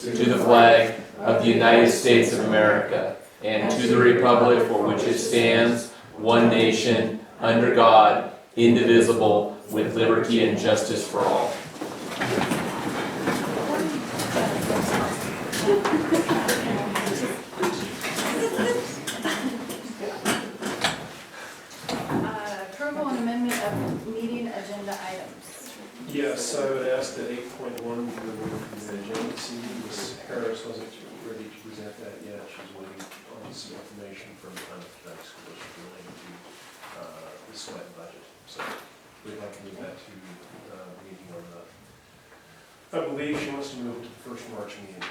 to the flag of the United States of America and to the republic for which it stands, one nation, under God, indivisible, with liberty and justice for all. Approval and amendment of meeting agenda items. Yes, I would ask that 8.1 be removed from the agenda this evening. Ms. Harris wasn't ready to present that yet. She's waiting on some information from the unedited school related to the SWET budget. So we'd like to move that to the meeting on the, I believe she wants to move to the first March meeting.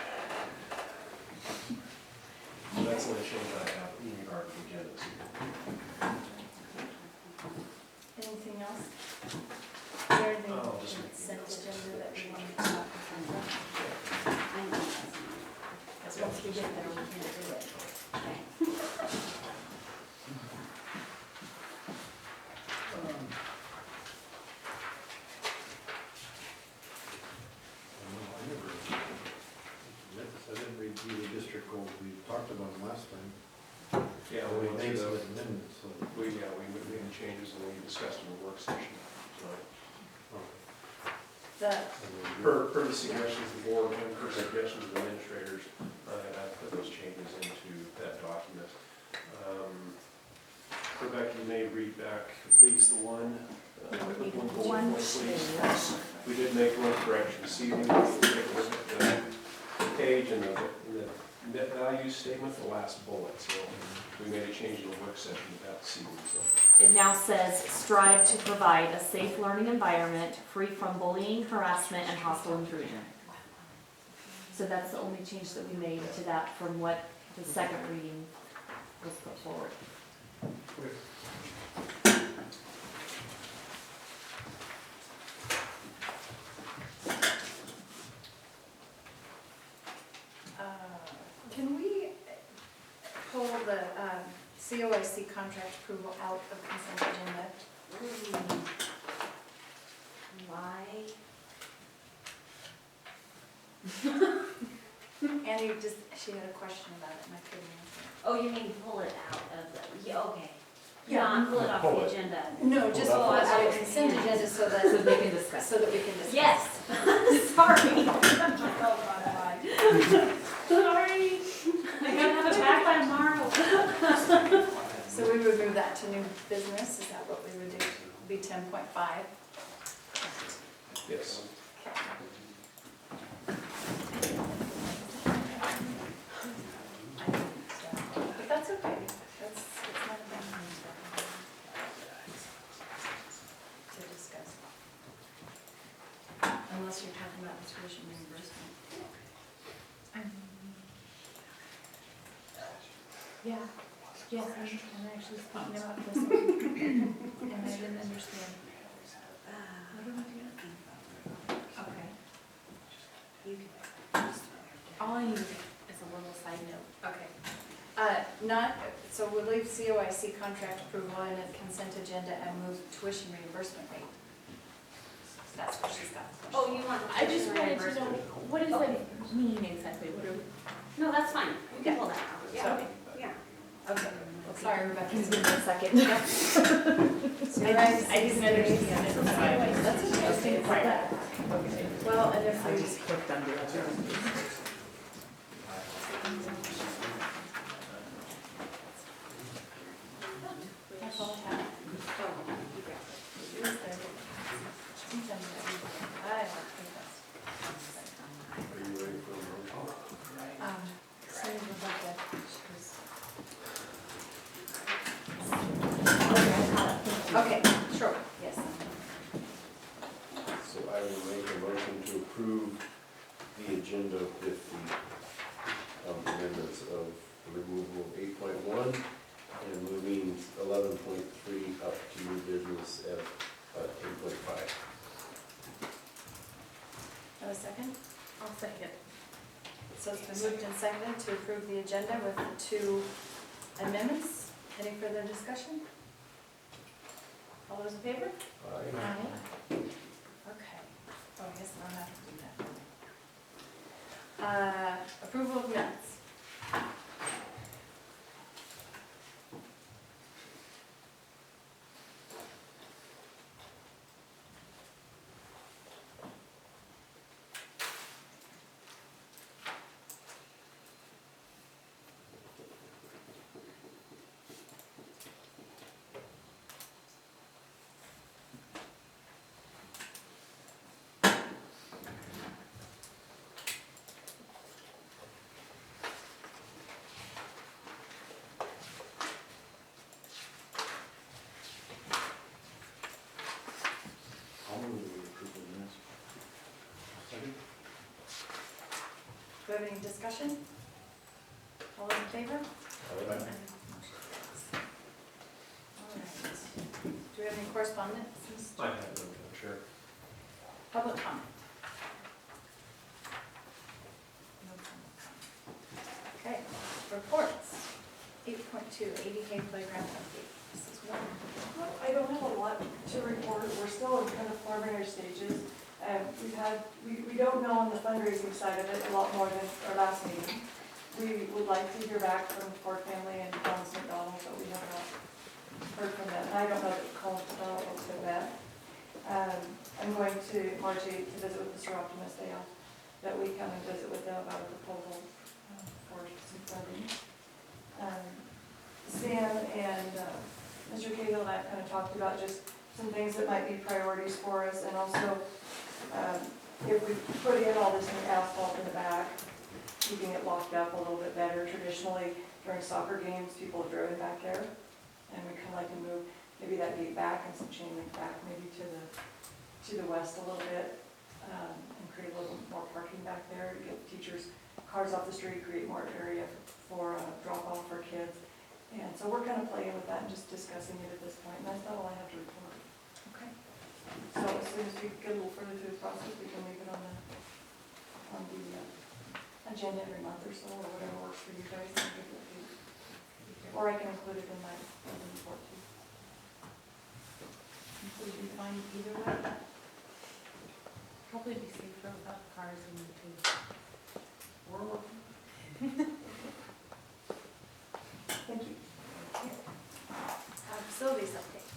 So that's the only change I have in regard to the agenda this evening. Anything else? Is there anything on the consent agenda that we want to talk about? I know that's not. Because once we get there, we can't do it. I didn't review the district goals, we talked about them last time. Yeah, We we made made some those. amendments, so. We made the changes and we discussed in the work session tonight. The, Per the suggestions of the board and per suggestions of the administrators, I put those changes into that document. Rebecca, you may read back, please, the one. Click one bullet one point, please. change. We did make one correction this evening. Take a look at the page and the net value statement, the last bullet. So we made a change in the work session about this evening. So It now says, strive to provide a safe learning environment free from bullying, harassment, and hostile intrusion. So that's the only change that we made to that from what the second reading was put forward. Can we pull the COIC contract approval out of consent agenda? Why? Annie she had a question about it and I couldn't answer. Oh, you mean pull it out of the, yeah, okay. Yeah. Not pull it off Pull the it. agenda. No, just pull it out of consent agenda so that, So they can discuss. so that we can discuss. Yes, sorry. Sorry. I gotta have it back by tomorrow. So we would move that to new business, is that what we would do? Be 10.5? yes. But that's okay, it's not a bad thing to discuss. Unless you're talking about the tuition reimbursement. Yeah, yes, I'm actually speaking about this one, and I didn't understand. What do I do? Okay. You can. All I need is a little side note. Okay. Not, so we'll leave COIC contract approval in a consent agenda and move tuition reimbursement rate. That's what she's got. Oh, you want the I just tuition wanted to know, reimbursement? what does Okay. that mean exactly? What are we? No, that's fine. We can Yeah. pull that out. Yeah. So, yeah. Okay. Sorry, Rebecca. Give me a second. I didn't understand it. That's okay. Okay, it's like that. Okay. Well, and if I we just clicked under it. That's all I have. Is there- I don't think that's. Are you ready for the motion? So Rebecca, okay, sure, yes. So I will make a motion to approve the agenda with the amendments of the removal of 8.1 and moving 11.3 up to new business at 10.5. Have a second? I'll second. So it's been moved and seconded to approve the agenda with the two amendments. Any further discussion? All those in favor? Aye. Okay. Oh, I guess I'll have to do that. Approval of minutes. I'll move the approval minutes. Second? Do we have any discussion? All those in favor? Aye. All right. Do we have any correspondence? I have no, Madam Chair. Public comment? No public comment. Okay, reports. 8.2, ADK playground update. This is one. Well, I don't have a lot to report. We're still in kind of preliminary stages. We don't know on the fundraising side of it a lot more than our last meeting. We would like to hear back from Ford Family and Collins McDonald, but we have not heard from them. And I don't know that Collins McDonald looks at that. I'm going to March 8th to visit with Mr. Optimus that week, come and visit with them about a proposal for some funding. Sam and Mr. Cahill and I have kind of talked about just some things that might be priorities for us, and also if we put in all this new asphalt in the back, keeping it locked up a little bit better. Traditionally, during soccer games, people have driven back there, and we kind of like to move maybe that gate back and some chain link back, maybe to the west a little bit, and create a little more parking back there to get teachers' cars off the street, create more area for drop-off for kids. And so we're kind of playing with that and just discussing it at this point, and that's not all I have to report. Okay. So as soon as we get a little further through the process, we can leave it on the agenda every month or so, or whatever works for you guys. And give it to you. Or I can include it in my report too. Would you find either way? Probably be safer without cars in the two. We're working. Thank you. Facilities update.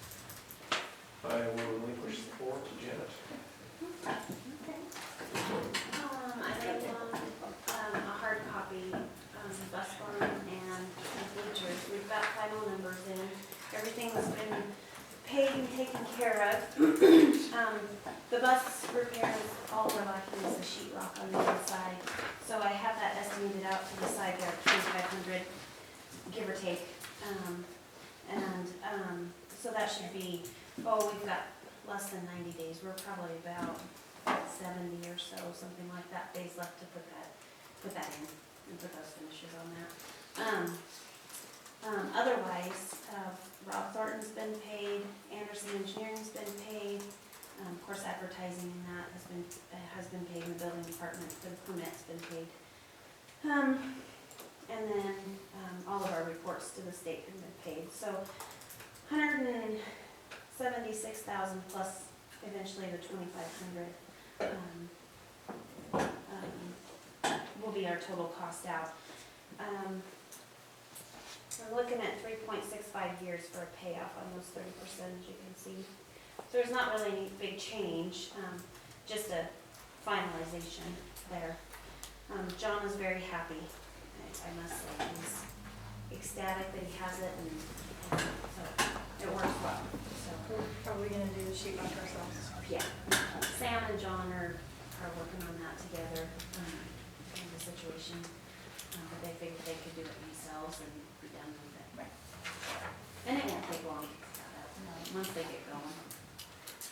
I will relinquish the floor to Janet. I laid down a hard copy, bus form and bleachers. We've got final numbers in. Everything's been paid and taken care of. The bus repairs, all we're lacking is the sheetrock on the inside. So I have that estimated out to the side yard, 2,500, give or take. So that should be, we've got less than 90 days. We're probably about 70 or so, something like that, days left to put that in and put those finishes on that. Otherwise, Rob Thornton's been paid, Anderson Engineering's been paid. Of course, advertising and that has been paid in the building department. The permit's been paid. And then all of our reports to the state have been paid. So 176,000 plus eventually the 2,500 will be our total cost out. We're looking at 3.65 years for a payoff on those 30%, as you can see. So there's not really any big change, just a finalization there. John is very happy, I must say. He's ecstatic that he has it, and so it works well. So Are we gonna do the sheetrock ourselves? yeah, Sam and John are working on that together, in the situation. But they figured they could do it themselves and be done with it. Right. And it won't take long to get that out, once they get going.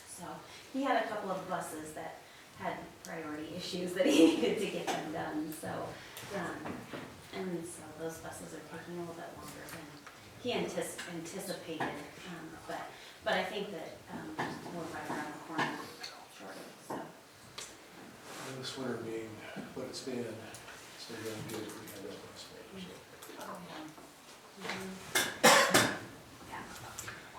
So he had a couple of buses that had priority issues that he needed to get them done, so, and so those buses are taking a little bit longer than he anticipated, but I think that, we're right around the corner shortly, so. And this winter being what it's been really good that we had that last night.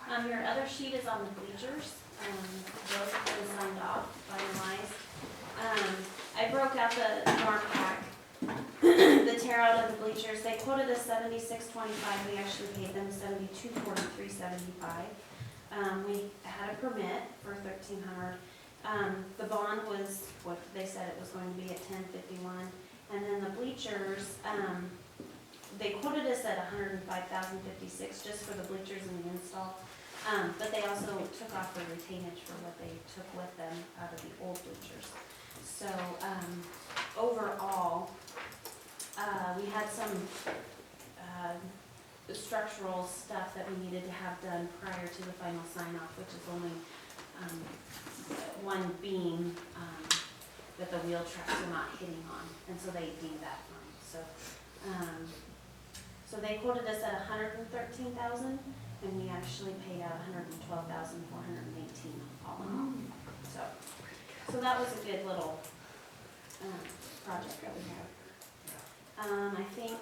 Yeah. Your other sheet is on the bleachers. Those have been signed off, finalized. I broke out the NORPAC the tear out of the bleachers, they quoted us $76.25, we actually paid them $72.43.75. We had a permit for $1,300. The bond was what they said it was going to be at $10.51, and then the bleachers, they quoted us at $105,056 just for the bleachers and the install. But they also took off the retainage for what they took with them out of the old bleachers. So, overall, we had some, structural stuff that we needed to have done prior to the final sign-off, which is only, one beam, that the wheel tracks are not hitting on, and so they deemed that fine, so they quoted us at $113,000, and we actually paid out $112,418 all in all. So that was a good little project that we had. I think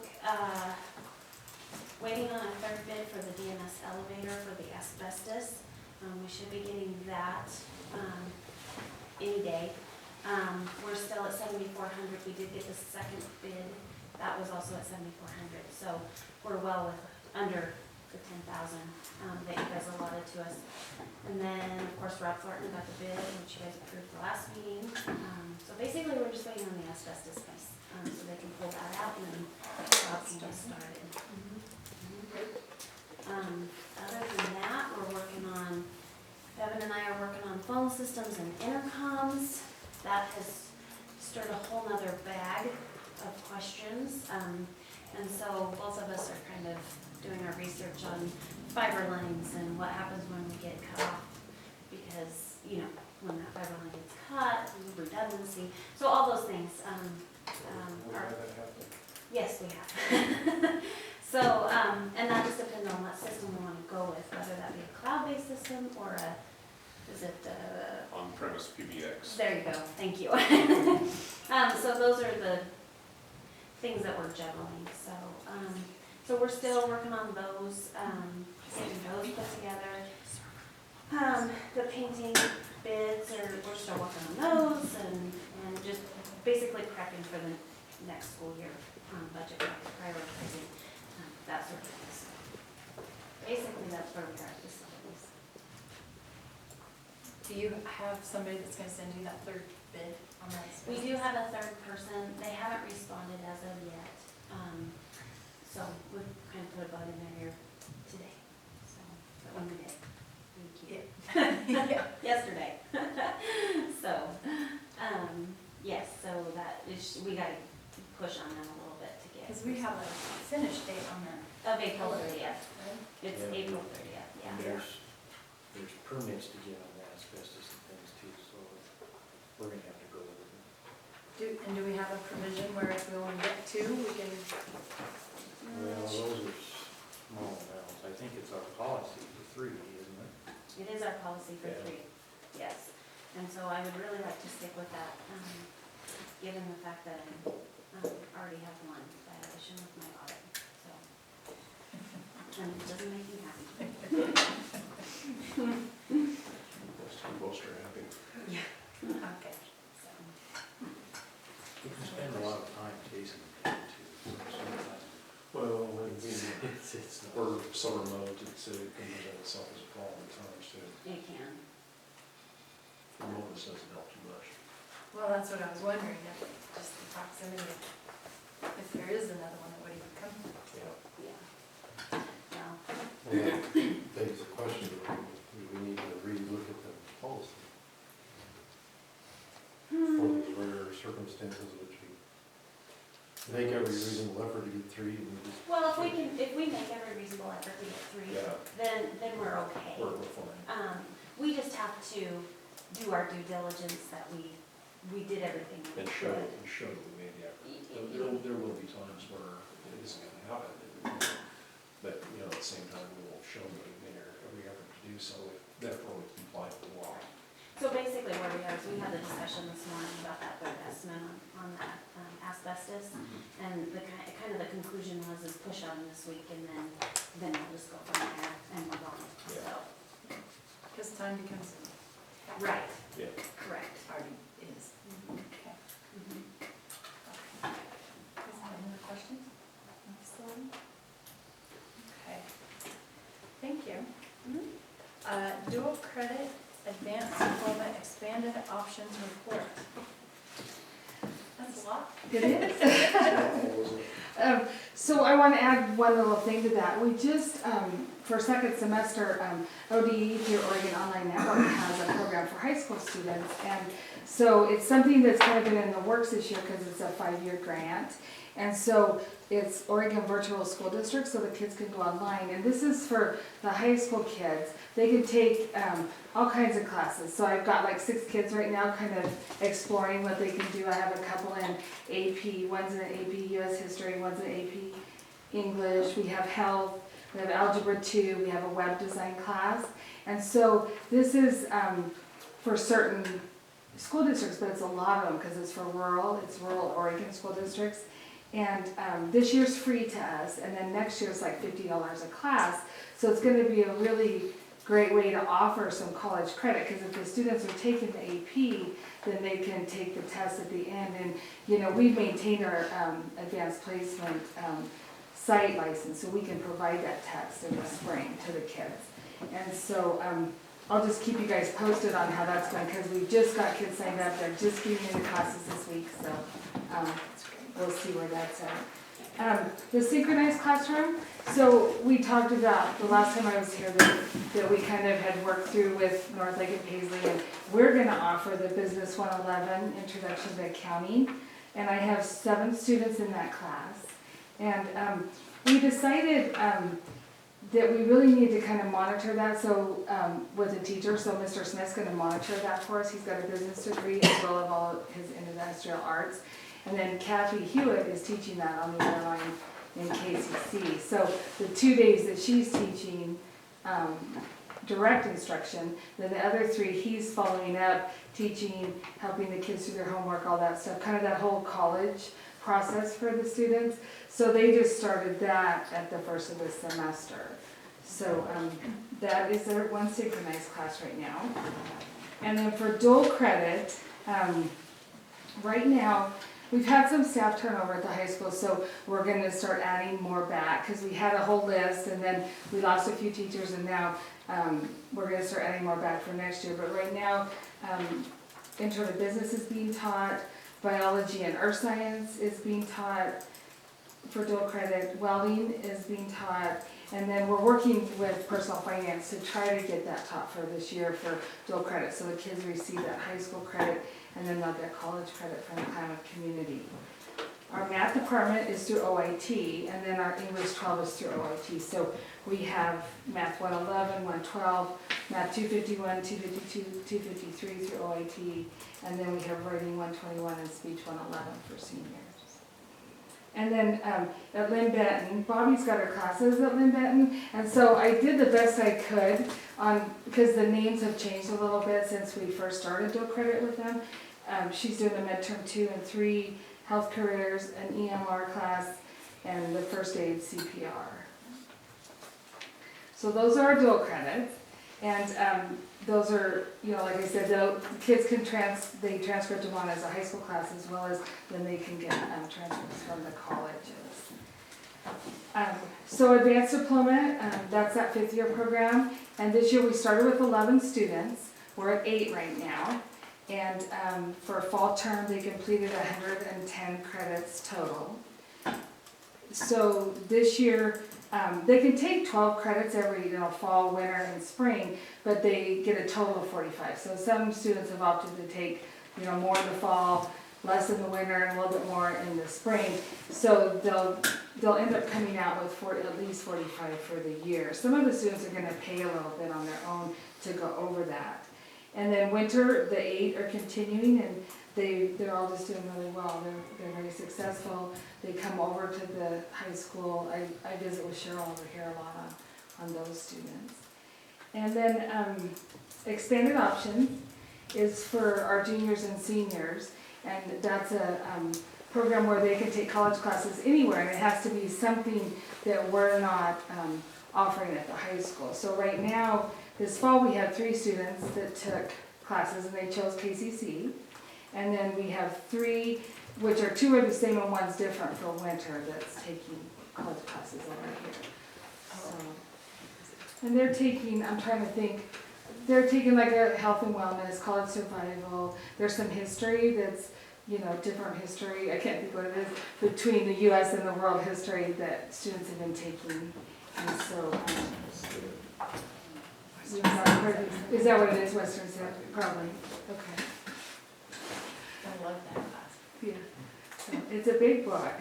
waiting on a third bid for the DNS elevator for the asbestos. We should be getting that any day. We're still at $7,400. We did get the second bid. That was also at $7,400. So we're well under the $10,000 that you guys allotted to us. And then, of course, Rob Thornton got the bid, which you guys approved the last meeting. So basically, we're just waiting on the asbestos piece, so they can pull that out and then Rob can get started. Other than that, we're working on, Bevan and I are working on phone systems and intercoms. That has stirred a whole nother bag of questions. And so both of us are kind of doing our research on fiber lines and what happens when we get cut off. Because, you know, when that fiber line gets cut, redundancy, so all those things. Yes, we have. So, and that just depends on what system we want to go with, whether that be a cloud-based system or is it on-premise PBX. There you go, thank you. So those are the things that we're juggling, so, so we're still working on those, getting those put together. The painting bids we're still working on those and just basically prepping for the next school year, budget prioritizing, that sort of thing. So basically, that's where we are at this point. Do you have somebody that's gonna send you that third bid on that? We do have a third person. They haven't responded as of yet. So we've kind of put a bug in their ear today. So, but when we did, thank you. Yeah. Yesterday. So, yes, so that is, we gotta push on them a little bit to get. Because we have a finish date on that. Of April 30th. Right? It's Yeah. April 30th, yeah. And there's permits to get on the asbestos and things too, so we're gonna have to go over them. Do we have a provision where if we only get two, we can? Well, those are small amounts. I think it's our policy for 3, isn't it? It is our policy for Yeah. 3, yes. And so I would really like to stick with that, given the fact that I already have one violation with my audit, so. And it doesn't make me happy. Most are happy. Okay. So, We can spend a lot of time chasing them too. Sometimes Well, it's not. or summer mode, it can present itself as a problem at times too. it can. The moments doesn't help too much. Well, that's what I was wondering, if just the proximity, if there is another one that would even come. Yeah. Yeah. Well, Well, that begs the question, do we need to relook at the policy? For these rare circumstances which we make every reasonable effort to get 3 and we just. well, if we make every reasonable effort to get 3, Yeah. then we're okay. We're fine. We just have to do our due diligence that we did everything we And could. show that we made the effort. There will be times where it isn't gonna happen. But, you know, at the same time, we will show that we made every effort to do so, therefore we comply with the law. So basically where we are is we had a discussion this morning about that third estimate on that asbestos. And the kind of the conclusion was is push on this week and then we'll just go from there and move on, so. Because time becomes. Right, Yeah. correct. Already is. Okay. Mhm. Dual credit advanced diploma expanded options report. That's a lot. It is. What was it? So I want to add one little thing to that. We just, for second semester, ODE through Oregon Online Network has a program for high school students. And so it's something that's kind of been in the works this year because it's a 5-year grant. And so it's Oregon Virtual School District, so the kids can go online. And this is for the high school kids. They can take all kinds of classes. So I've got like 6 kids right now kind of exploring what they can do. I have a couple in AP, one's in AP US History, one's in AP English. We have health, we have Algebra 2, we have a web design class. And so this is for certain school districts, but it's a lot of them because it's rural Oregon school districts. And this year's free to us, and then next year's like $50 a class. So it's going to be a really great way to offer some college credit, because if the students are taking the AP, then they can take the test at the end. And you know, we've maintained our advanced placement site license, so we can provide that test in the spring to the kids. And so I'll just keep you guys posted on how that's going, because we've just got kids signed up. They're just getting into classes this week, so we'll see where that's at. The synchronized classroom, so we talked about the last time I was here that we kind of had worked through with North Lake and Paisley, and we're going to offer the Business 111 Introduction to Accounting, and I have 7 students in that class. And we decided that we really need to kind of monitor that, so with a teacher, so Mr. Smith's going to monitor that for us. He's got a business degree as well as all of his industrial arts. And then Kathy Hewitt is teaching that on the other line in KCC. So the 2 days that she's teaching direct instruction, then the other 3 he's following up, teaching, helping the kids do their homework, all that stuff, kind of that whole college process for the students. So they just started that at the first of the semester. So that is their one synchronized class right now. And then for dual credit, right now, we've had some staff turnover at the high school, so we're going to start adding more back, because we had a whole list and then we lost a few teachers, and now we're going to start adding more back for next year. But right now, intro to business is being taught, biology and earth science is being taught for dual credit, welding is being taught, and then we're working with personal finance to try to get that taught for this year for dual credit, so the kids receive that high school credit and then they'll get college credit from the Klamath community. Our math department is through OIT, and then our English 12 is through OIT. So we have math 111, 112, math 251, 252, 253 through OIT, and then we have writing 121 and speech 111 for seniors. And then at Lynn Benton, Bobby's got her classes at Lynn Benton, and so I did the best I could because the names have changed a little bit since we first started dual credit with them. She's doing the midterm 2 and 3, health careers, an EMR class, and the first aid CPR. So those are our dual credits, and those are, you know, like I said, the kids can transcript them on as a high school class, as well as then they can get transcripts from the colleges. So advanced diploma, that's that 5th year program, and this year we started with 11 students. We're at 8 right now, and for fall term they completed 110 credits total. So this year they can take 12 credits every fall, winter, and spring, but they get a total of 45. So some students have opted to take more in the fall, less in the winter, and a little bit more in the spring. So they'll end up coming out with at least 45 for the year. Some of the students are going to pay a little bit on their own to go over that. And then winter, the 8 are continuing, and they're all just doing really well. They're very successful. They come over to the high school. I visit with Cheryl over here a lot on those students. And then expanded options is for our juniors and seniors, and that's a program where they can take college classes anywhere, and it has to be something that we're not offering at the high school. So right now, this fall, we had 3 students that took classes, and they chose KCC. And then we have 3, which are 2 are the same and 1's different for winter, that's taking college classes over here. So And they're taking, I'm trying to think, they're taking like a health and wellness, college survival. There's some history that's, different history, I can't think what it is, between the US and the world history that students have been taking. And so, you've not heard of- is that what it is, Western Civ? Probably, okay. I love that class. Yeah, so it's a big book.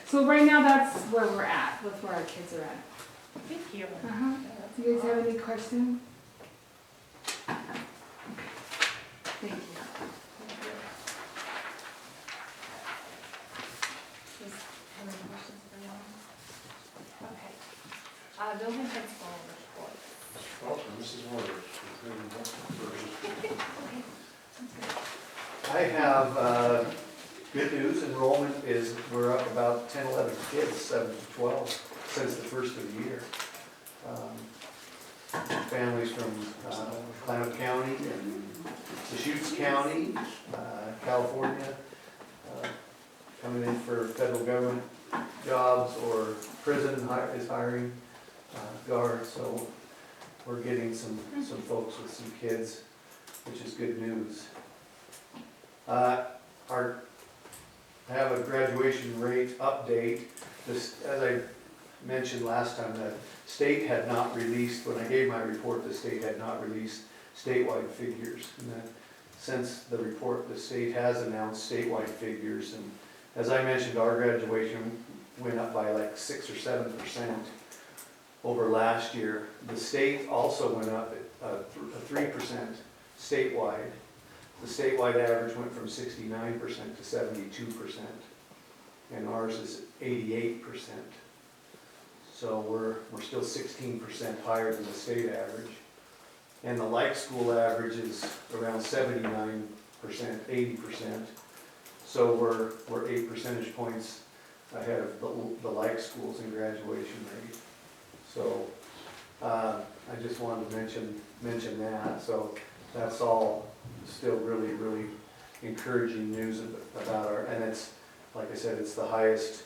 So right now that's where we're at, with where our kids are at. Thank you. Uh-huh. Do you guys have any questions? Thank you. Have any questions for you? Okay. Building principal report. Mr. Foster, Mrs. Warner, I have good news. Enrollment is, we're up about 10, 11 kids, 7 to 12, since the first of the year. Families from Klamath County and Deschutes County, California, coming in for federal government jobs, or prison is hiring guards. So we're getting some folks with some kids, which is good news. I have a graduation rate update. This, as I mentioned last time, the state had not released, when I gave my report, the state had not released statewide figures. And then, since the report, the state has announced statewide figures, and as I mentioned, our graduation went up by like 6 or 7% over last year. The state also went up at 3% statewide. The statewide average went from 69% to 72%, and ours is 88%. So we're still 16% higher than the state average. And the like school average is around 79%, 80%. So we're 8 percentage points ahead of the like schools in graduation rate. So I just wanted to mention that. So that's all still really, really encouraging news about our, and it's, like I said, it's the highest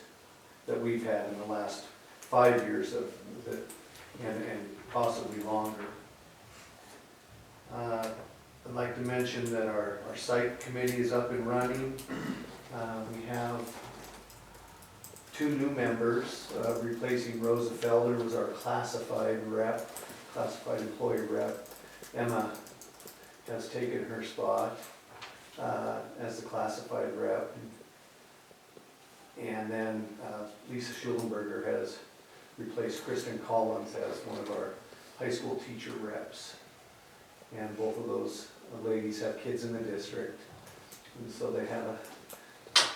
that we've had in the last 5 years of the, and possibly longer. I'd like to mention that our site committee is up and running. We have 2 new members, replacing Rosa Felder, who was our classified employee rep. Emma has taken her spot as the classified rep. And then Lisa Schulenberger has replaced Kristen Collins as one of our high school teacher reps. And both of those ladies have kids in the district, and so they have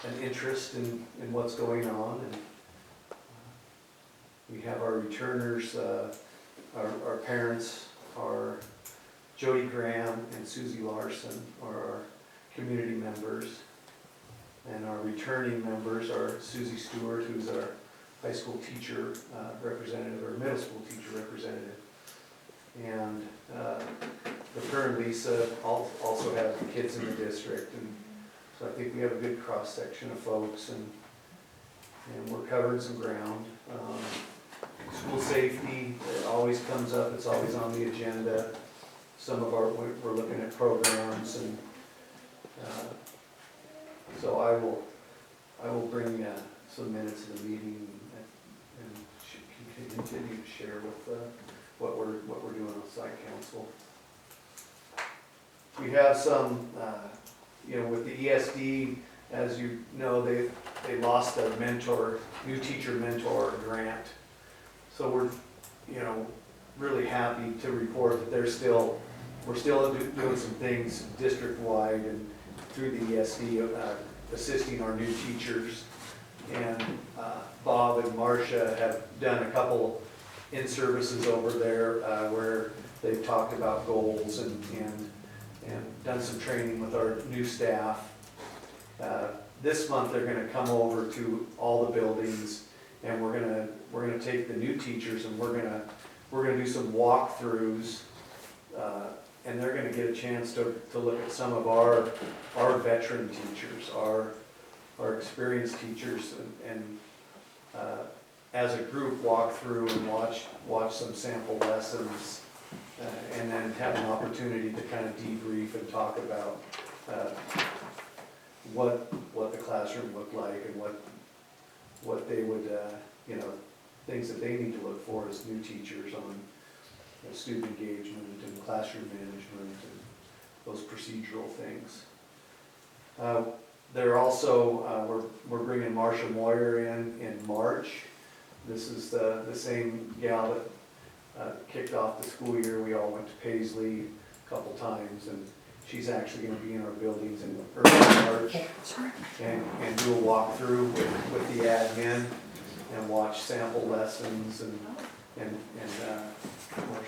an interest in what's going on. And we have our returners, our parents are Jody Graham and Susie Larson are our community members. And our returning members are Susie Stewart, who's our high school teacher representative, or middle school teacher representative. And her and Lisa also have kids in the district, and so I think we have a good cross-section of folks, and we're covering some ground. School safety, it always comes up, it's always on the agenda. We're looking at programs, and so I will bring some minutes of the meeting and continue to share with what we're doing on site council. We have some, with the ESD, as you know, they lost a new teacher mentor grant. So we're, really happy to report that we're still doing some things district-wide and through the ESD, assisting our new teachers. And Bob and Marcia have done a couple in-services over there where they've talked about goals and done some training with our new staff. This month they're going to come over to all the buildings, and we're going to take the new teachers and we're going to do some walkthroughs, and they're going to get a chance to look at some of our veteran teachers, our experienced teachers, and as a group, walk through and watch some sample lessons, and then have an opportunity to kind of debrief and talk about what the classroom looked like and what they would, things that they need to look for as new teachers on student engagement and classroom management and those procedural things. They're also, we're bringing Marcia Moyer in March. This is the same gal that kicked off the school year. We all went to Paisley a couple times, and she's actually gonna be in our buildings in early March and do a walkthrough with the admin and watch sample lessons and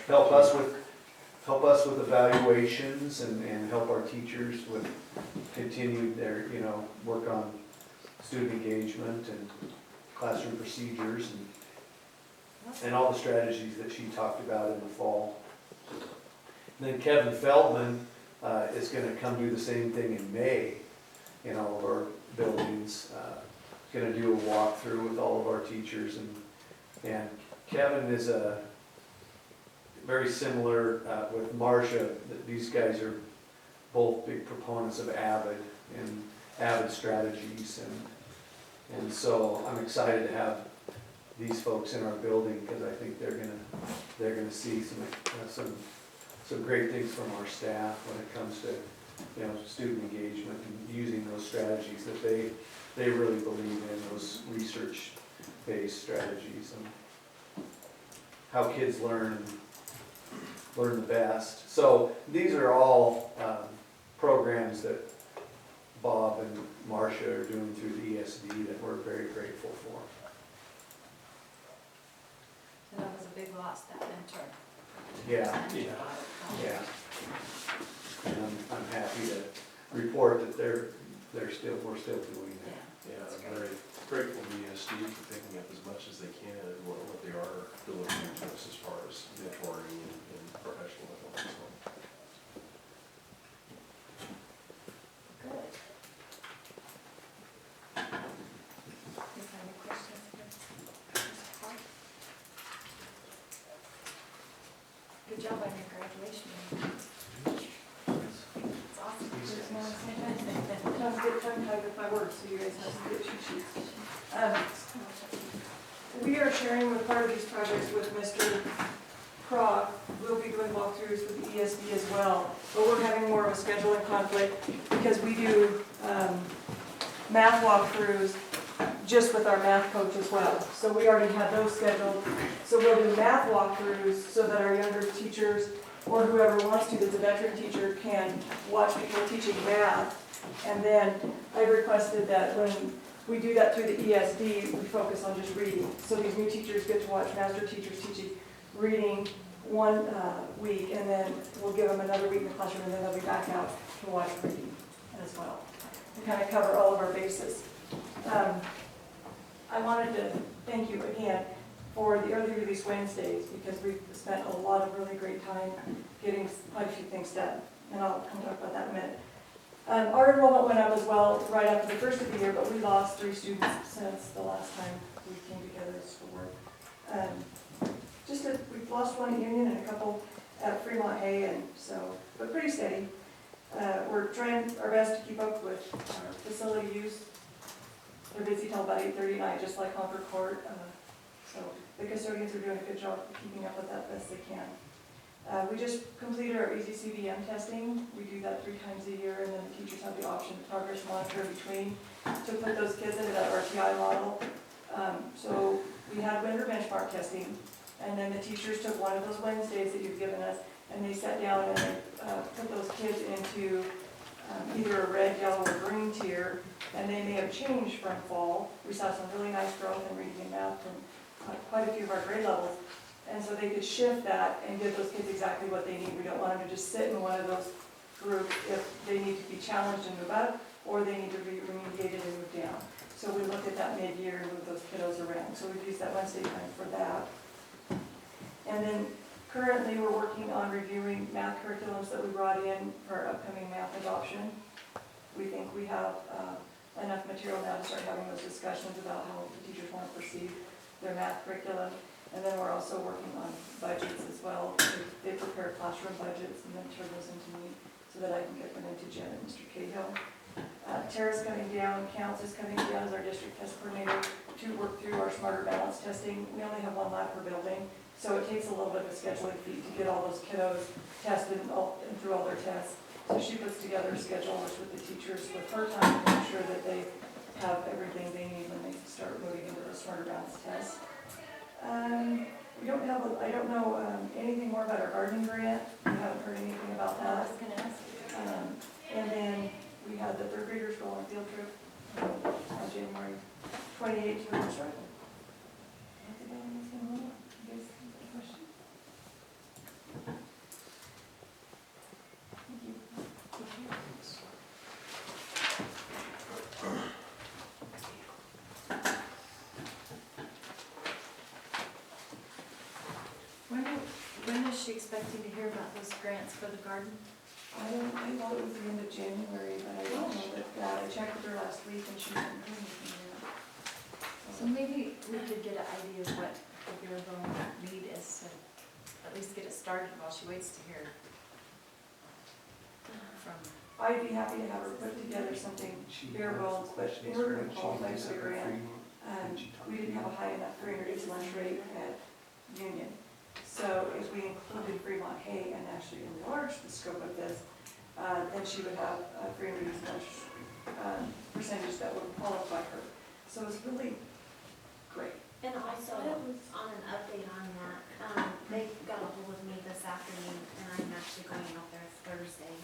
help us with evaluations and help our teachers with continued their, work on student engagement and classroom procedures and all the strategies that she talked about in the fall. And then Kevin Feldman is gonna come do the same thing in May in all of our buildings. Gonna do a walkthrough with all of our teachers, and Kevin is a very similar with Marcia. These guys are both big proponents of Avid strategies, and so I'm excited to have these folks in our building because I think they're gonna see some great things from our staff when it comes to student engagement and using those strategies that they really believe in, those research-based strategies and how kids learn the best. So these are all programs that Bob and Marcia are doing through the ESD that we're very grateful for. And that was a big loss, that intern. Yeah. Yeah. And I'm happy to report that we're still doing that. Yeah, I'm very grateful to ESD for picking up as much as they can and what they are delivering to us as far as mentoring and professional development. Good. Is there any questions for Mr. Clark? Good job on your graduation. It's awesome. Trying to get tongue-tied with my words, so you guys have some good cheat sheets. We are sharing with part of these projects with Mr. Kroc. We'll be doing walkthroughs with the ESD as well, but we're having more of a scheduling conflict because we do math walkthroughs just with our math coach as well. So we already have those scheduled. So we'll do math walkthroughs so that our younger teachers or whoever wants to, that's a veteran teacher, can watch people teaching math. And then I requested that when we do that through the ESD, we focus on just reading. So these new teachers get to watch master teachers teaching reading one week, and then we'll give them another week in the classroom, and then they'll be back out to watch reading as well. We kind of cover all of our bases. I wanted to thank you again for the early release Wednesdays, because we've spent a lot of really great time getting quite a few things done, and I'll come talk about that in a minute. Our enrollment went up as well right after the first of the year, but we lost 3 students since the last time we came together as for work. We've lost 1 at Union and a couple at Fremont Hay, and so, but pretty steady. We're trying our best to keep up with our facility use. They're busy till about 8:30 at night, just like Concord Court. So the custodians are doing a good job of keeping up with that best they can. We just completed our EasyCBM testing. We do that 3 times a year, and then the teachers have the option to progress monitor in between to put those kids into that RTI model. So we had winter benchmark testing, and then the teachers took one of those Wednesdays that you've given us, and they sat down and they put those kids into either a red, yellow, or green tier, and they may have changed from fall. We saw some really nice growth in reading and math from quite a few of our grade levels. And so they could shift that and give those kids exactly what they need. We don't want them to just sit in one of those groups if they need to be challenged and move up, or they need to be remediated and move down. So we look at that mid-year and move those kiddos around. So we've used that Wednesday time for that. And then currently we're working on reviewing math curriculums that we brought in for our upcoming math adoption. We think we have enough material now to start having those discussions about how the teachers want to proceed their math curriculum. And then we're also working on budgets as well. They prepare classroom budgets and then turn those into me so that I can get them into Jen and Mr. Cahill. Tara's coming down, Counts is coming down as our district test coordinator to work through our smarter balance testing. We only have one lab per building, so it takes a little bit of a scheduling feat to get all those kiddos tested and through all their tests. So she puts together a schedule, works with the teachers with her time to make sure that they have everything they need when they start moving into the smarter balance tests. We don't have, I don't know anything more about our gardening grant. We haven't heard anything about I that. was gonna ask you. And then we had the third graders go on a field trip on January 28th to Horse Riding. Anything more? You guys have a question? Thank you. When is she expecting to hear about those grants for the garden? I thought it was the end of January, but I don't know that, I checked with her last week and she didn't hear anything yet. So maybe we could get an idea of what the bare bone need is, to at least get it started while she waits to hear from. I'd be happy to have her put together something bare bones, but in order to qualify for the grant, we didn't have a high enough free and reduced lunch rate at Union. So if we included Fremont Hay and actually enlarged the scope of this, then she would have a free and reduced lunch percentage that would qualify her. So it's really great. And also, on an update on that, they got a hold of me this afternoon, and I'm actually going out there Thursday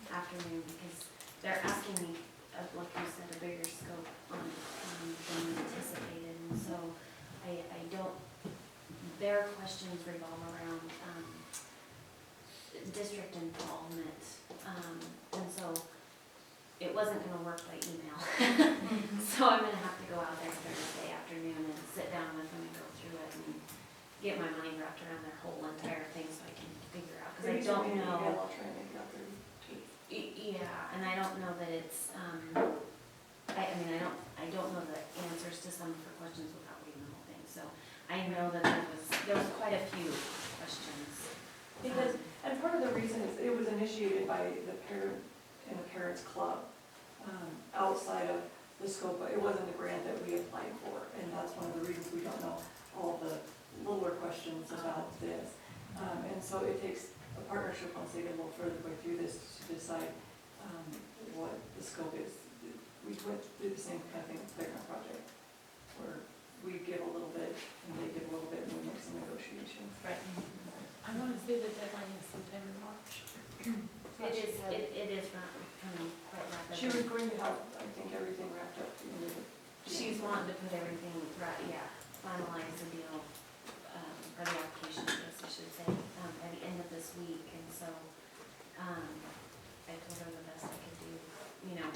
afternoon, because they're asking me, like you said, a bigger scope on than anticipated, and so I don't, their questions revolve around district involvement, and so it wasn't gonna work by email. So I'm gonna have to go out there Thursday afternoon and sit down with them and go through it and get my mind wrapped around their whole entire thing so I can figure out, because I don't know. I'll try and make it out there. Yeah, and I don't know that it's, I mean, I don't know the answers to some of her questions without reading the whole thing, so I know that there was quite a few questions. Because, and part of the reason is it was initiated by the parent and the parents club, outside of the scope, but it wasn't the grant that we applied for, and that's one of the reasons we don't know all the littler questions about this. And so it takes a partnership once they get a little further way through this to decide what the scope is. We went through the same kind of thing with playground project, where we give a little bit and they give a little bit and we make some negotiations. Right. I want to say the deadline is sometime in March. It is not coming quite rapidly. She was going to have, I think, everything wrapped up. She's wanting to put everything, right, yeah, finalize the deal, or the application, I guess I should say, at the end of this week, and so, I told her the best I could do, you know,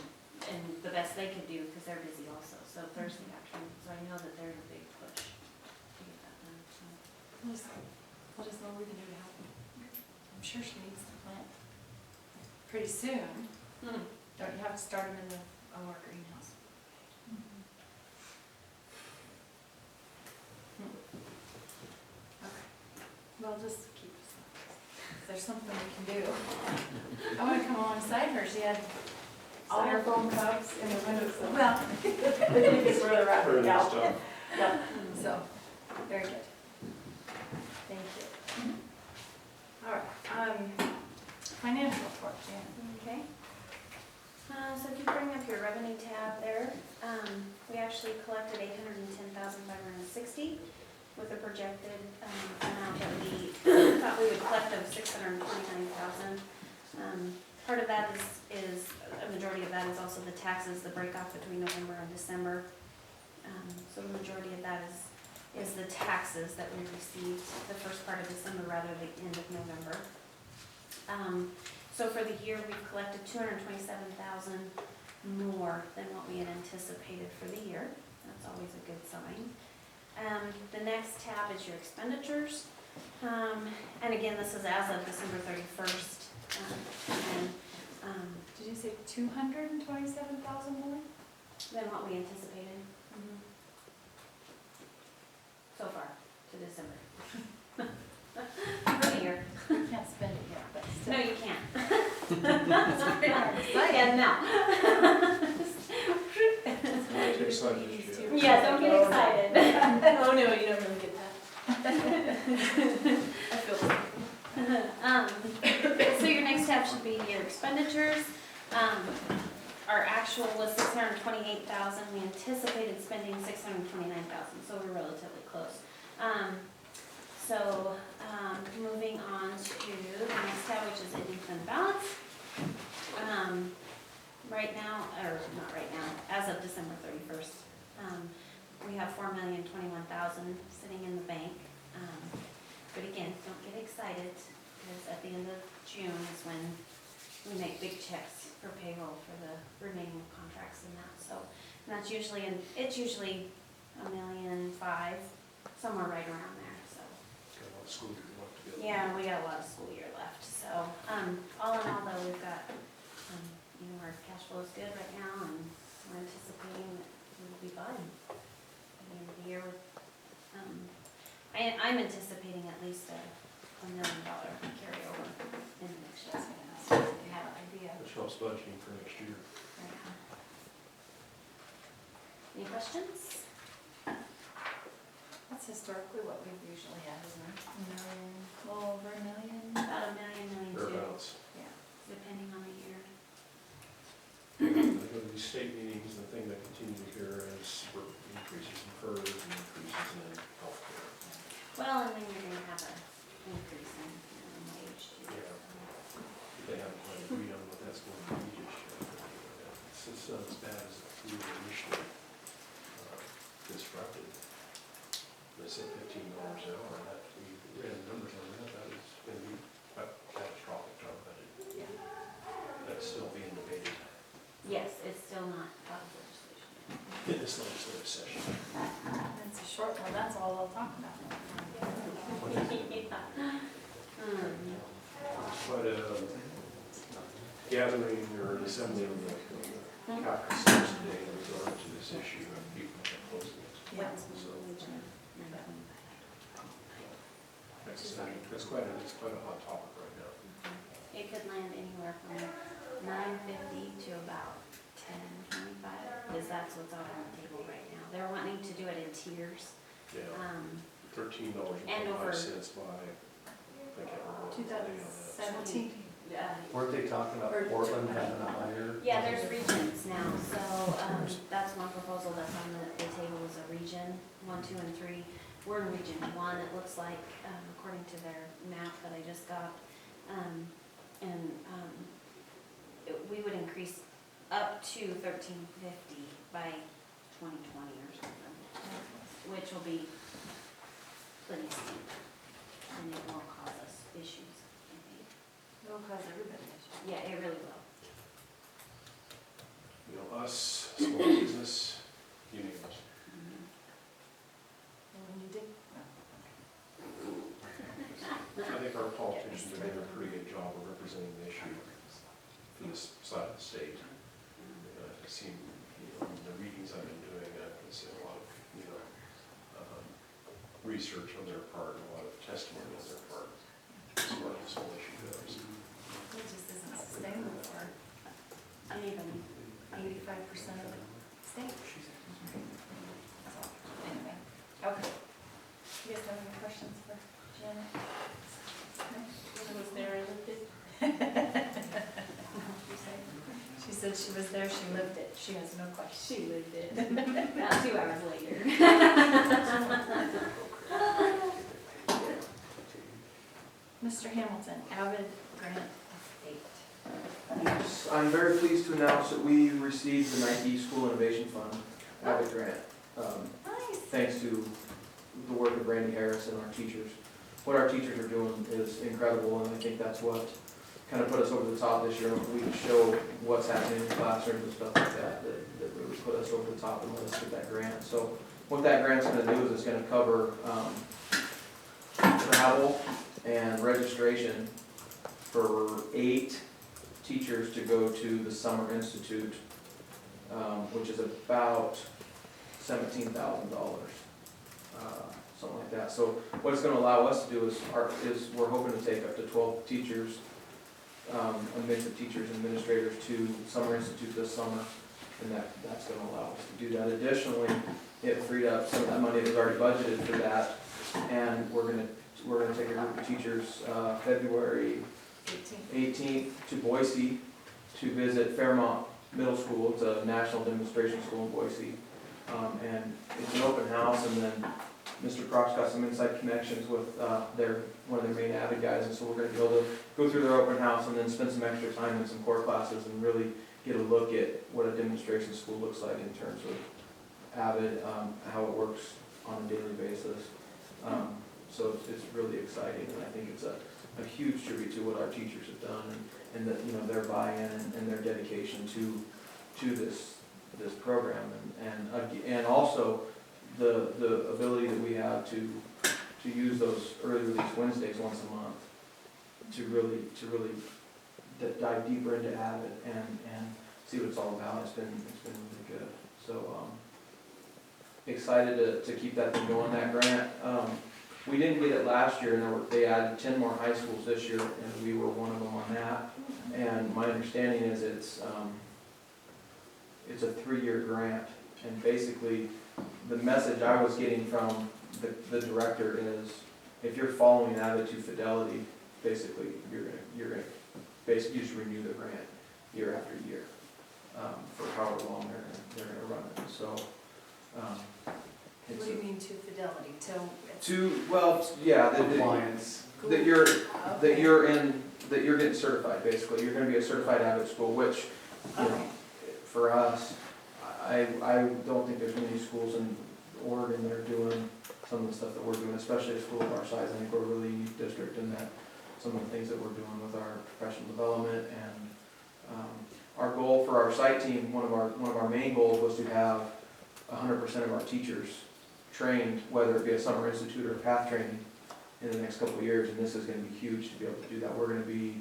and the best they could do, because they're busy also, so Thursday afternoon, so I know that they're in a big push to get that done, so. Let us know what we can do to help. I'm sure she needs the plant pretty soon. Don't you have to start them in our greenhouse? Okay. Well, just keep us up. If there's something we can do. I want to come alongside her. She had all her Styrofoam cups in the windowsill. well, I think it's where they're at Pretty now. stuff. Yeah. so, very good. Thank you. All right, financial report, Jan. Okay. So if you bring up your revenue tab there, we actually collected $810,560 with a projected amount that we thought we would collect of $629,000. Part of that is a majority of that is also the taxes, the break off between November and December. So the majority of that is the taxes that we received the first part of December rather than the end of November. So for the year, we've collected $227,000 more than what we had anticipated for the year. That's always a good sign. The next tab is your expenditures. And again, this is as of December 31st. Did you say 227,000 more? Than what we anticipated. Yeah, no. Not too excited just yet. Yeah, don't get excited. Oh, no, you don't really get that. I feel So your next tab should be your expenditures. Our actual was 628,000, we anticipated spending 629,000, so we're relatively close. Moving on to the next tab, which is ending fund balance. Right now, or not right now, as of December 31st, we have 4,021,000 sitting in the bank. But again, don't get excited, because at the end of June is when we make big checks for payroll for the remaining contracts and that. So that's usually, it's usually $1.5 million, somewhere right around there, so. Got a lot of school year left to go. Yeah, we got a lot of school year left, so, all in all though, we've got, our cash flow is good right now, and we're anticipating that we'll be fine at the end of the year with, I'm anticipating at least a $1 million carryover in the next year. So you have an idea. Which helps budgeting for next year. Any questions? That's historically what we've usually had, isn't it? A million, well over $1 million. About $1 million, $1.2 million, Thereabouts. depending on the year. I go to these state meetings, the thing that continue to hear is increases in PERS and increases in healthcare. Well, and then you're gonna have an increase in minimum wage too. Yeah. They haven't quite agreed on what that's going to be just yet. It's not as bad as we were initially constructed. They said $15 an hour, and that, we ran numbers on that, that is going to be quite catastrophic to our budget. Yeah. That's still being debated Yes, it's still not out of legislation. in this legislative session. It's a short one, that's all I'll talk about. Quite a gathering or an assembly of the caucus today in regard to this issue of people opposing it. Yeah. It's quite a hot topic right now. It could land anywhere from $9.50 to about $10.25, because that's what's out on the table right now. They're wanting to do it in tiers. Yeah, And over- $13.25 by, I can't remember. what the date on that. 2017. Weren't they talking about Portland having a higher? Yeah, there's regions now, so, that's one proposal that's on the table is a region, 1, 2, and 3. We're in region 1, it looks like, according to their map that I just got. We would increase up to $13.50 by 2020 or something, which will be pretty steep, and it will cause us issues, I think. It'll cause everybody issues. Yeah, it really will. You know, us, small business, unions. And when you dig, I think our politicians are doing a pretty good job of representing the issue for this side of the state. I've seen, in the readings I've been doing, I can see a lot of, research on their part and a lot of testimony on their part as far as this whole issue goes. it just isn't sustainable for Uneven. 85% of the state. So, anyway, okay. You guys have any questions for Janet? She was there and lived it. She said she was there, she lived it. She has no question. She lived it. About 2 hours later. Mr. Hamilton, Avid grant update. Yes, I'm very pleased to announce that we received the Nike School Innovation Fund, AVID grant, Nice. thanks to the work of Randy Harris and our teachers. What our teachers are doing is incredible, and I think that's what kind of put us over the top this year. We can show what's happening in the classrooms and stuff like that, that really put us over the top and let us get that grant. So what that grant's gonna do is it's gonna cover travel and registration for 8 teachers to go to the Summer Institute, which is about $17,000, something like that. So what it's gonna allow us to do is we're hoping to take up to 12 teachers a mix of teachers and administrators to Summer Institute this summer, and that's gonna allow us to do that. Additionally, it freed up some of that money that was already budgeted for that, and we're gonna take a group of teachers, February 18th to Boise to visit Fairmont Middle School. It's a national demonstration school in Boise. And it's an open house, and then Mr. Croc's got some inside connections with one of their main Avid guys, and so we're gonna be able to go through their open house and then spend some extra time in some core classes and really get a look at what a demonstration school looks like in terms of Avid, how it works on a daily basis. So it's really exciting, and I think it's a huge tribute to what our teachers have done, and that, you know, their buy-in and their dedication to this program, and also the ability that we have to use those early release Wednesdays once a month to really dive deeper into Avid and see what it's all about. It's been really good. So excited to keep that thing going. That grant, we didn't get it last year, and they added 10 more high schools this year, and we were one of them on that. And my understanding is it's a 3-year grant, and basically the message I was getting from the director is, if you're following Avid to fidelity, basically you're gonna basically just renew the grant year after year for however long they're gonna run it. So What do you mean to fidelity? Compliance. that you're getting certified. Basically, you're going to be a certified Avid school, which, you know, for us, I don't think there's many schools in Oregon that are doing some of the stuff that we're doing, especially a school of our size. I think we're a really unique district in that some of the things that we're doing with our professional development and our goal for our site team. One of our main goals was to have 100% of our teachers trained, whether it be a summer institute or path training, in the next couple of years, and this is going to be huge to be able to do that. We're going to be,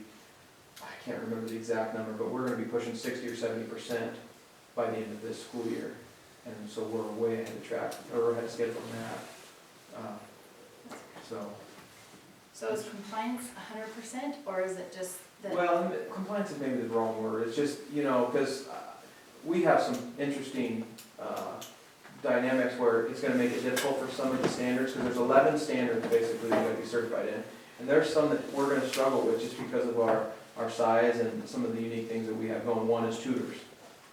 I can't remember the exact number, but we're going to be pushing 60 or 70% by the end of this school year, and so we're way ahead of track, or we're ahead of schedule on that. So is compliance 100%, or is it just that? Well, compliance is maybe the wrong word. It's just, you know, because we have some interesting dynamics where it's going to make it difficult for some of the standards, because there's 11 standards basically that you're going to be certified in, and there's some that we're going to struggle with just because of our size and some of the unique things that we have going. One is tutors.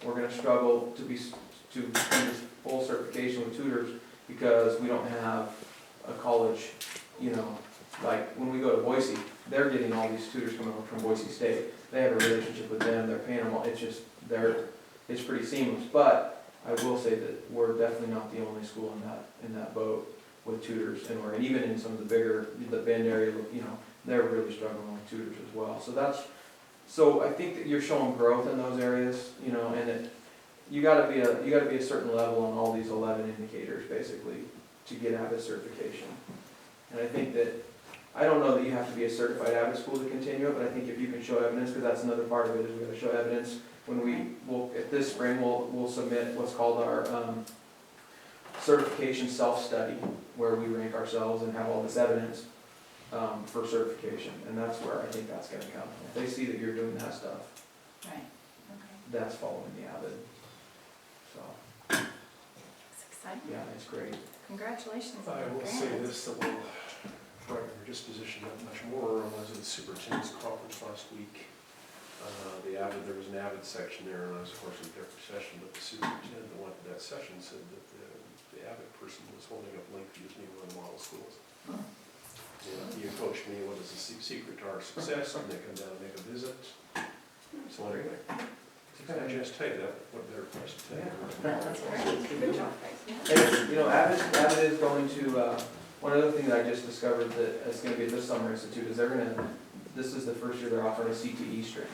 We're going to struggle to do this full certification with tutors because we don't have a college, you know, like when we go to Boise, they're getting all these tutors coming over from Boise State. They have a relationship with them, they're paying them all, it's pretty seamless. But I will say that we're definitely not the only school in that boat with tutors, and even in some of the Bend area, you know, they're really struggling with tutors as well. So I think that you're showing growth in those areas, you know, and that you got to be a certain level on all these 11 indicators basically to get Avid certification. And I think that, I don't know that you have to be a certified Avid school to continue it, but I think if you can show evidence, because that's another part of it, is we got to show evidence. When this spring, we'll submit what's called our certification self-study, where we rank ourselves and have all this evidence for certification, and that's where I think that's going to come. If they see that you're doing that stuff, Right, okay. that's following the Avid. So, It's exciting. yeah, it's great. Congratulations on I the will grant. say this, that will brighten your disposition up much more. I was at the superintendent's conference last week. There was an Avid section there, and I was of course in different session, but the superintendent that went to that session said that the Avid person was holding up Lakeview as being one of the model schools. He approached me, what is the secret to our success, and they come down and make a visit. So anyway, I just tell you that, what better place to tell you. That's great. Good job, guys. Hey, you know, Avid is going to, one other thing that I just discovered that is going to be at this summer institute is this is the first year they're offering a CTE stream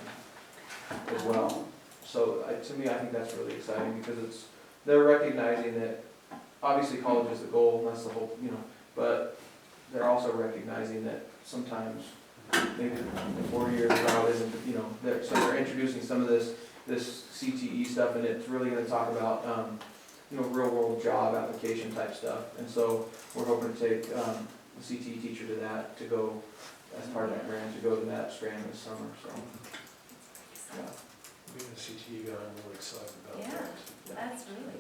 as well. So to me, I think that's really exciting because they're recognizing that obviously college is the goal, and that's the whole, you know, but they're also recognizing that sometimes maybe the 4-year route isn't, you know, so they're introducing some of this CTE stuff, and it's really going to talk about, you know, real world job application type stuff. And so we're hoping to take the CTE teacher to that to go as part of that grant to go to that strand this summer, so. Yeah. Being a CTE guy, I'm really excited about Yeah, that. that's really,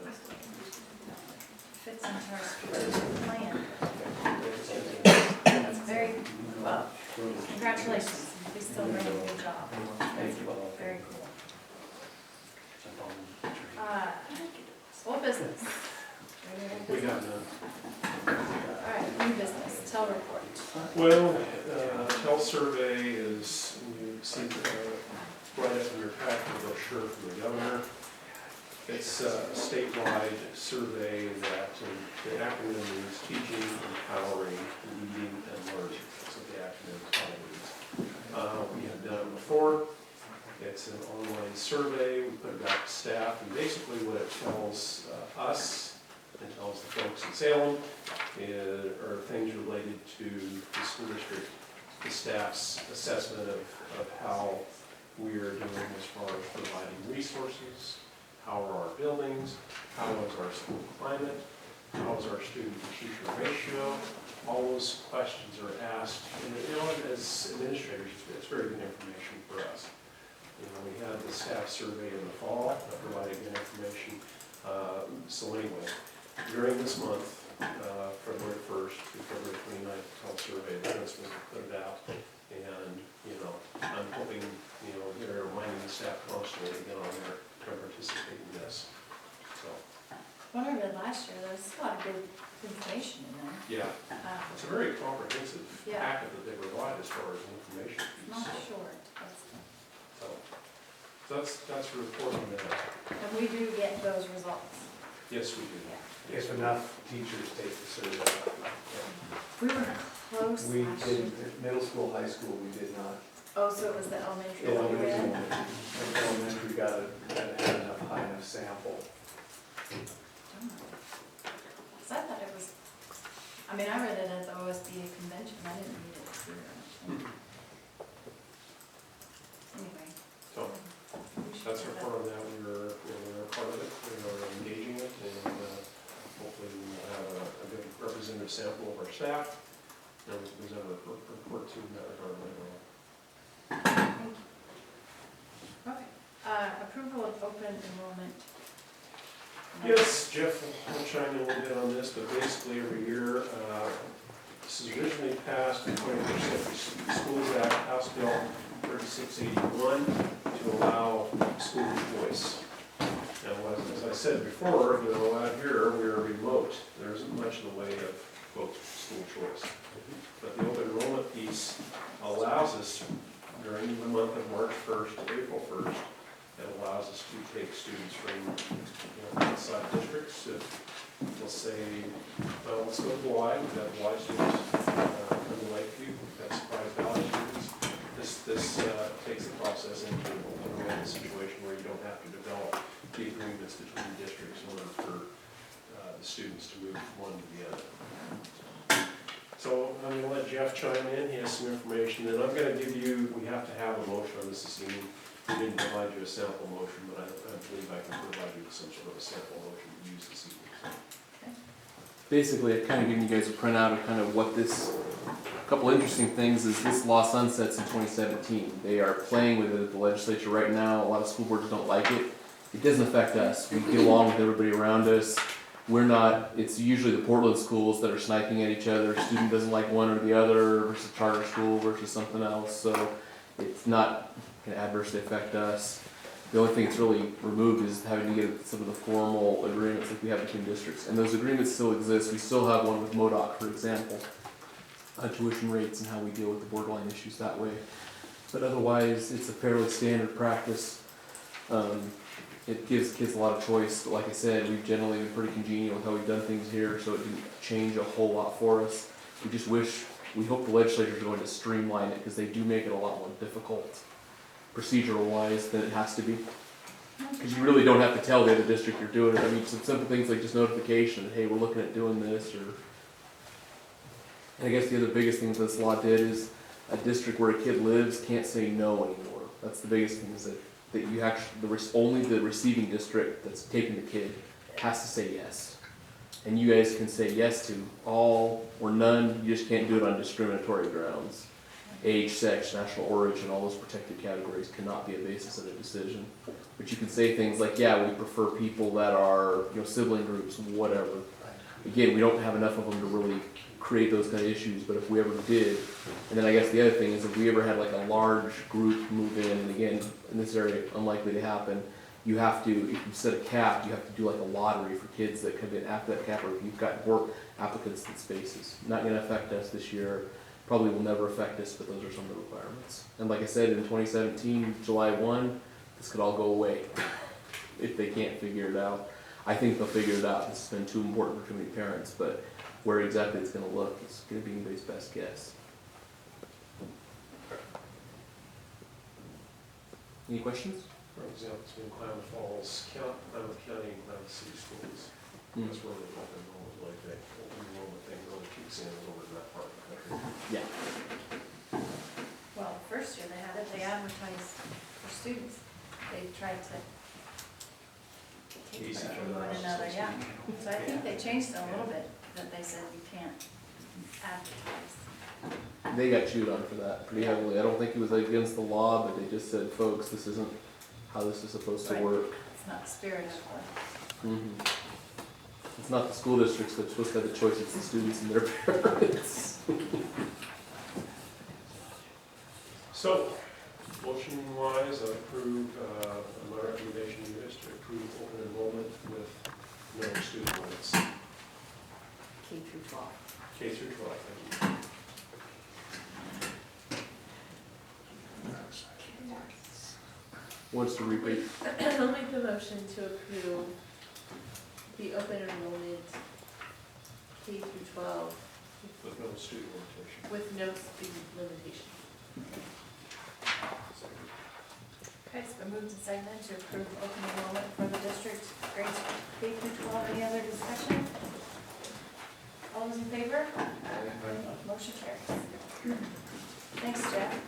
fits into our strategic plan. That's very, well, congratulations, you're still doing a good job. Thank you. Very cool. Old business. We got none. All right, new business, tell report. Well, health survey is, you see, right up in your packet, a brochure from the governor. It's a statewide survey that, the acronym means teaching, empowering, leading, and learning. That's what the acronym probably means. We have done it before. It's an online survey. We put it out to staff, and basically what it tells us and tells the folks in Salem are things related to the school district, the staff's assessment of how we are doing as far as providing resources, how are our buildings, how is our school climate, how is our student-to-teacher ratio. All those questions are asked, and as administrators, it's very good information for us. We had the staff survey in the fall that provided good information. So anyway, during this month, February 1st to February 29th, health survey, the principals will put it out. And, I'm hoping, they're reminding the staff constantly to get on there to participate in this. So, What I read last year, there's a lot of good information in there. yeah, it's a very comprehensive Yeah. packet that they provide as far as information piece. Not So, short, that's a report on that. and we do get those results. Yes, we do. Yeah. If enough teachers take the survey. We were close We last year. did, middle school, high school, we did not. Oh, so it was the elementary one we read? Elementary got had enough, high enough sample. So I thought it was, I read it at the OSBA convention, I didn't read it here. Anyway. So, that's a report on that. We're a part of it, we are engaging it, and hopefully we will have a good representative sample of our staff, and we can present a report to in that regard later on. Thank you. Okay, approval of open enrollment. Yes, Jeff will chime in a little bit on this, but basically every year, this is originally passed in 20% Schools Act, House Bill 3681, to allow school choice. Now, as I said before, out here we are remote. There isn't much in the way of, quote, school choice. But the open enrollment piece allows us, during the month of March 1st to April 1st, it allows us to take students from outside districts. Let's say, let's go to Hawaii. We've got Hawaii students from Lakeview. We've got Surprise Valley students. This takes the process into a situation where you don't have to develop the agreements between districts in order for the students to move from one to the other. So I'm going to let Jeff chime in. He has some information, and I'm going to give you, we have to have a motion on this evening. We didn't provide you a sample motion, but I believe I can provide you with some sort of a sample motion to use this evening. So. Basically, I've kind of given you guys a printout of kind of what this, a couple interesting things is this law sunsets in 2017. They are playing with it at the legislature right now. A lot of school boards don't like it. It doesn't affect us. We get along with everybody around us. We're not, it's usually the Portland schools that are sniping at each other. A student doesn't like one or the other versus charter school versus something else. So it's not going to adversely affect us. The only thing that's really removed is having to get some of the formal agreements like we have between districts. And those agreements still exist. We still have one with MODOC, for example, tuition rates and how we deal with the borderline issues that way. But otherwise, it's a fairly standard practice. It gives kids a lot of choice, but like I said, we've generally been pretty congenial with how we've done things here, so it didn't change a whole lot for us. We just wish, we hope the legislature is going to streamline it, because they do make it a lot more difficult, procedural-wise, than it has to be. Because you really don't have to tell the other district you're doing it. Some simple things like just notification, hey, we're looking at doing this, or... And I guess the other biggest thing this law did is a district where a kid lives can't say no anymore. That's the biggest thing, is that you actually, only the receiving district that's taking the kid has to say yes. And you guys can say yes to all or none, you just can't do it on discriminatory grounds. age, sex, national origin, all those protected categories cannot be a basis of a decision. But you can say things like, yeah, we prefer people that are, sibling groups, whatever. Again, we don't have enough of them to really create those kind of issues, but if we ever did, and then I guess the other thing is if we ever had like a large group move in, and again, in this area, unlikely to happen, you have to, if you set a cap, you have to do like a lottery for kids that come in after that cap, or if you've got more applicants than spaces. Not gonna affect us this year, probably will never affect us, but those are some of the requirements. And like I said, in 2017, July 1, this could all go away if they can't figure it out. I think they'll figure it out. This has been too important for too many parents, but where exactly it's gonna look is gonna be anybody's best guess. Any questions? For example, between Klamath Falls, Klamath County and Klamath City Schools. That's where the open enrollment, like that open enrollment thing really kicks in over in that part of the country. Yeah. Well, first year they had it, they advertised for students. They tried to take it from one another, yeah. So I think they changed it a little bit, that they said you can't advertise. They got chewed on for that pretty heavily. I don't think it was against the law, but they just said, folks, this isn't how this is supposed to Right. work. It's not the spirit of Mhm. It's not the school districts that are supposed to have the choice, it's the students and their parents. So, motion wise, I approve, my recommendation is to approve open enrollment with no student limits, K through 12. K through 12, thank you. Wants to repeat? I'll make the motion to approve the open enrollment K through 12 With no student limitation. with no student limitation. Okay, it's been moved and seconded to approve open enrollment for the district grades K through 12. Any other discussion? All those in favor? Motion carries. Thanks, Jeff.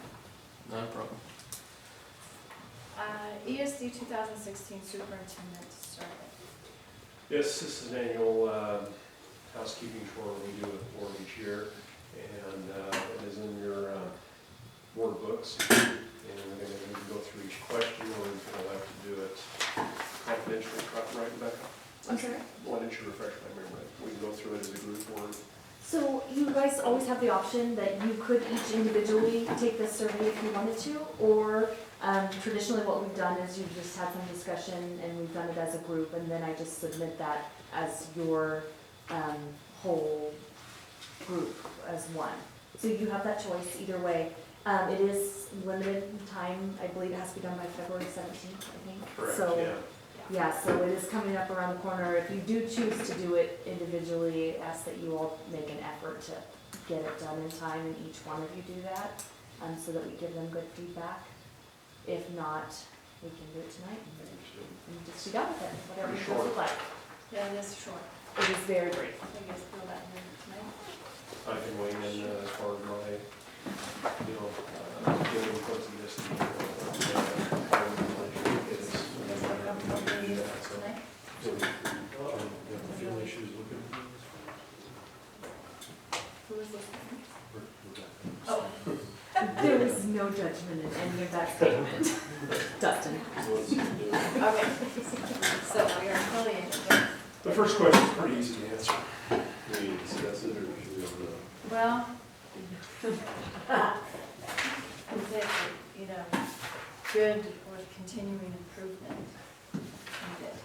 Not a problem. ESD 2016 superintendent survey. Yes, this is an annual housekeeping tour we do at the board each year, and it is in your board books. And we're going to go through each question, or we're going to have to do it confidentially, right, Rebecca? I'm sorry? Why didn't you refresh my memory? We can go through it as a group, or So you guys always have the option that you could each individually take this survey if you wanted to, or traditionally what we've done is you've just had some discussion and we've done it as a group, and then I just submit that as your whole group as one. So you have that choice either way. It is limited in time. I believe it has to be done by February 17th, I think. correct, So, yeah. yeah, so it is coming up around the corner. If you do choose to do it individually, ask that you all make an effort to get it done in time, and each one of you do that, so that we give them good feedback. If not, we can do it tonight and just be done with it, whatever you guys would like. Yeah, it is short. It is very brief. I think it's feel that here tonight. I can weigh in as far as my, giving input to this. Tonight? Who is this? Oh, There was no judgment in any of that statement. Dustin. okay. So we are fully in. The first question is pretty easy to answer. Do we discuss it, or should we have the? Well, is it, good or continuing improvement? needed?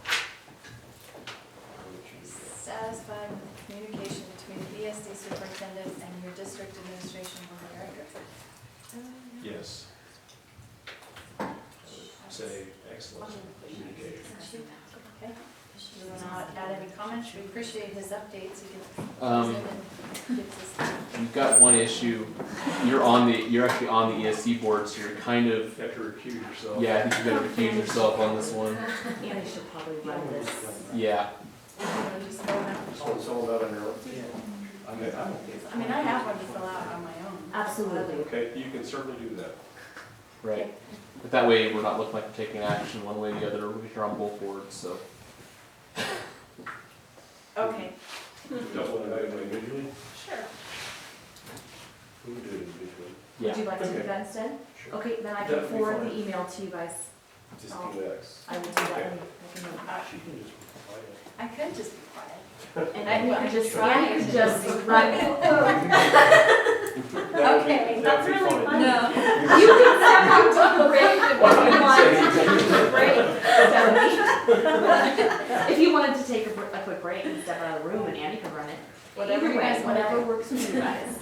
Satisfied with the communication between the ESD superintendent and your district administration board director? Yes. I would say excellent communication. Okay. Do we not add any comments? We appreciate his updates. He gets us. You've got one issue. You're actually on the ESC board, so you're kind of, You have to recuse yourself. yeah, I think you gotta recuse yourself on this one. And I should probably run this. Yeah. Just go ahead. It's all about on your own. I mean, I have one to fill out on my own. Absolutely. Okay, you can certainly do that. Right. But that way, we're not looking like we're taking action one way or the other. We're on both boards, so. Okay. Double evaluate individually. Sure. Who would do it individually? Would you like to do Okay. that instead? Sure. Okay, then I can That'd be forward fine. the email to you guys. Just do X. I will do that. Okay. I can- She can just reply it. I could just be quiet. And I can just, Try I it. can just run. Okay, That's really fun. No. You can step out to the break if you want. If you wanted to take a quick break and step out of the room and Andy could run it. Whatever Either you way, guys want. whatever works for you guys.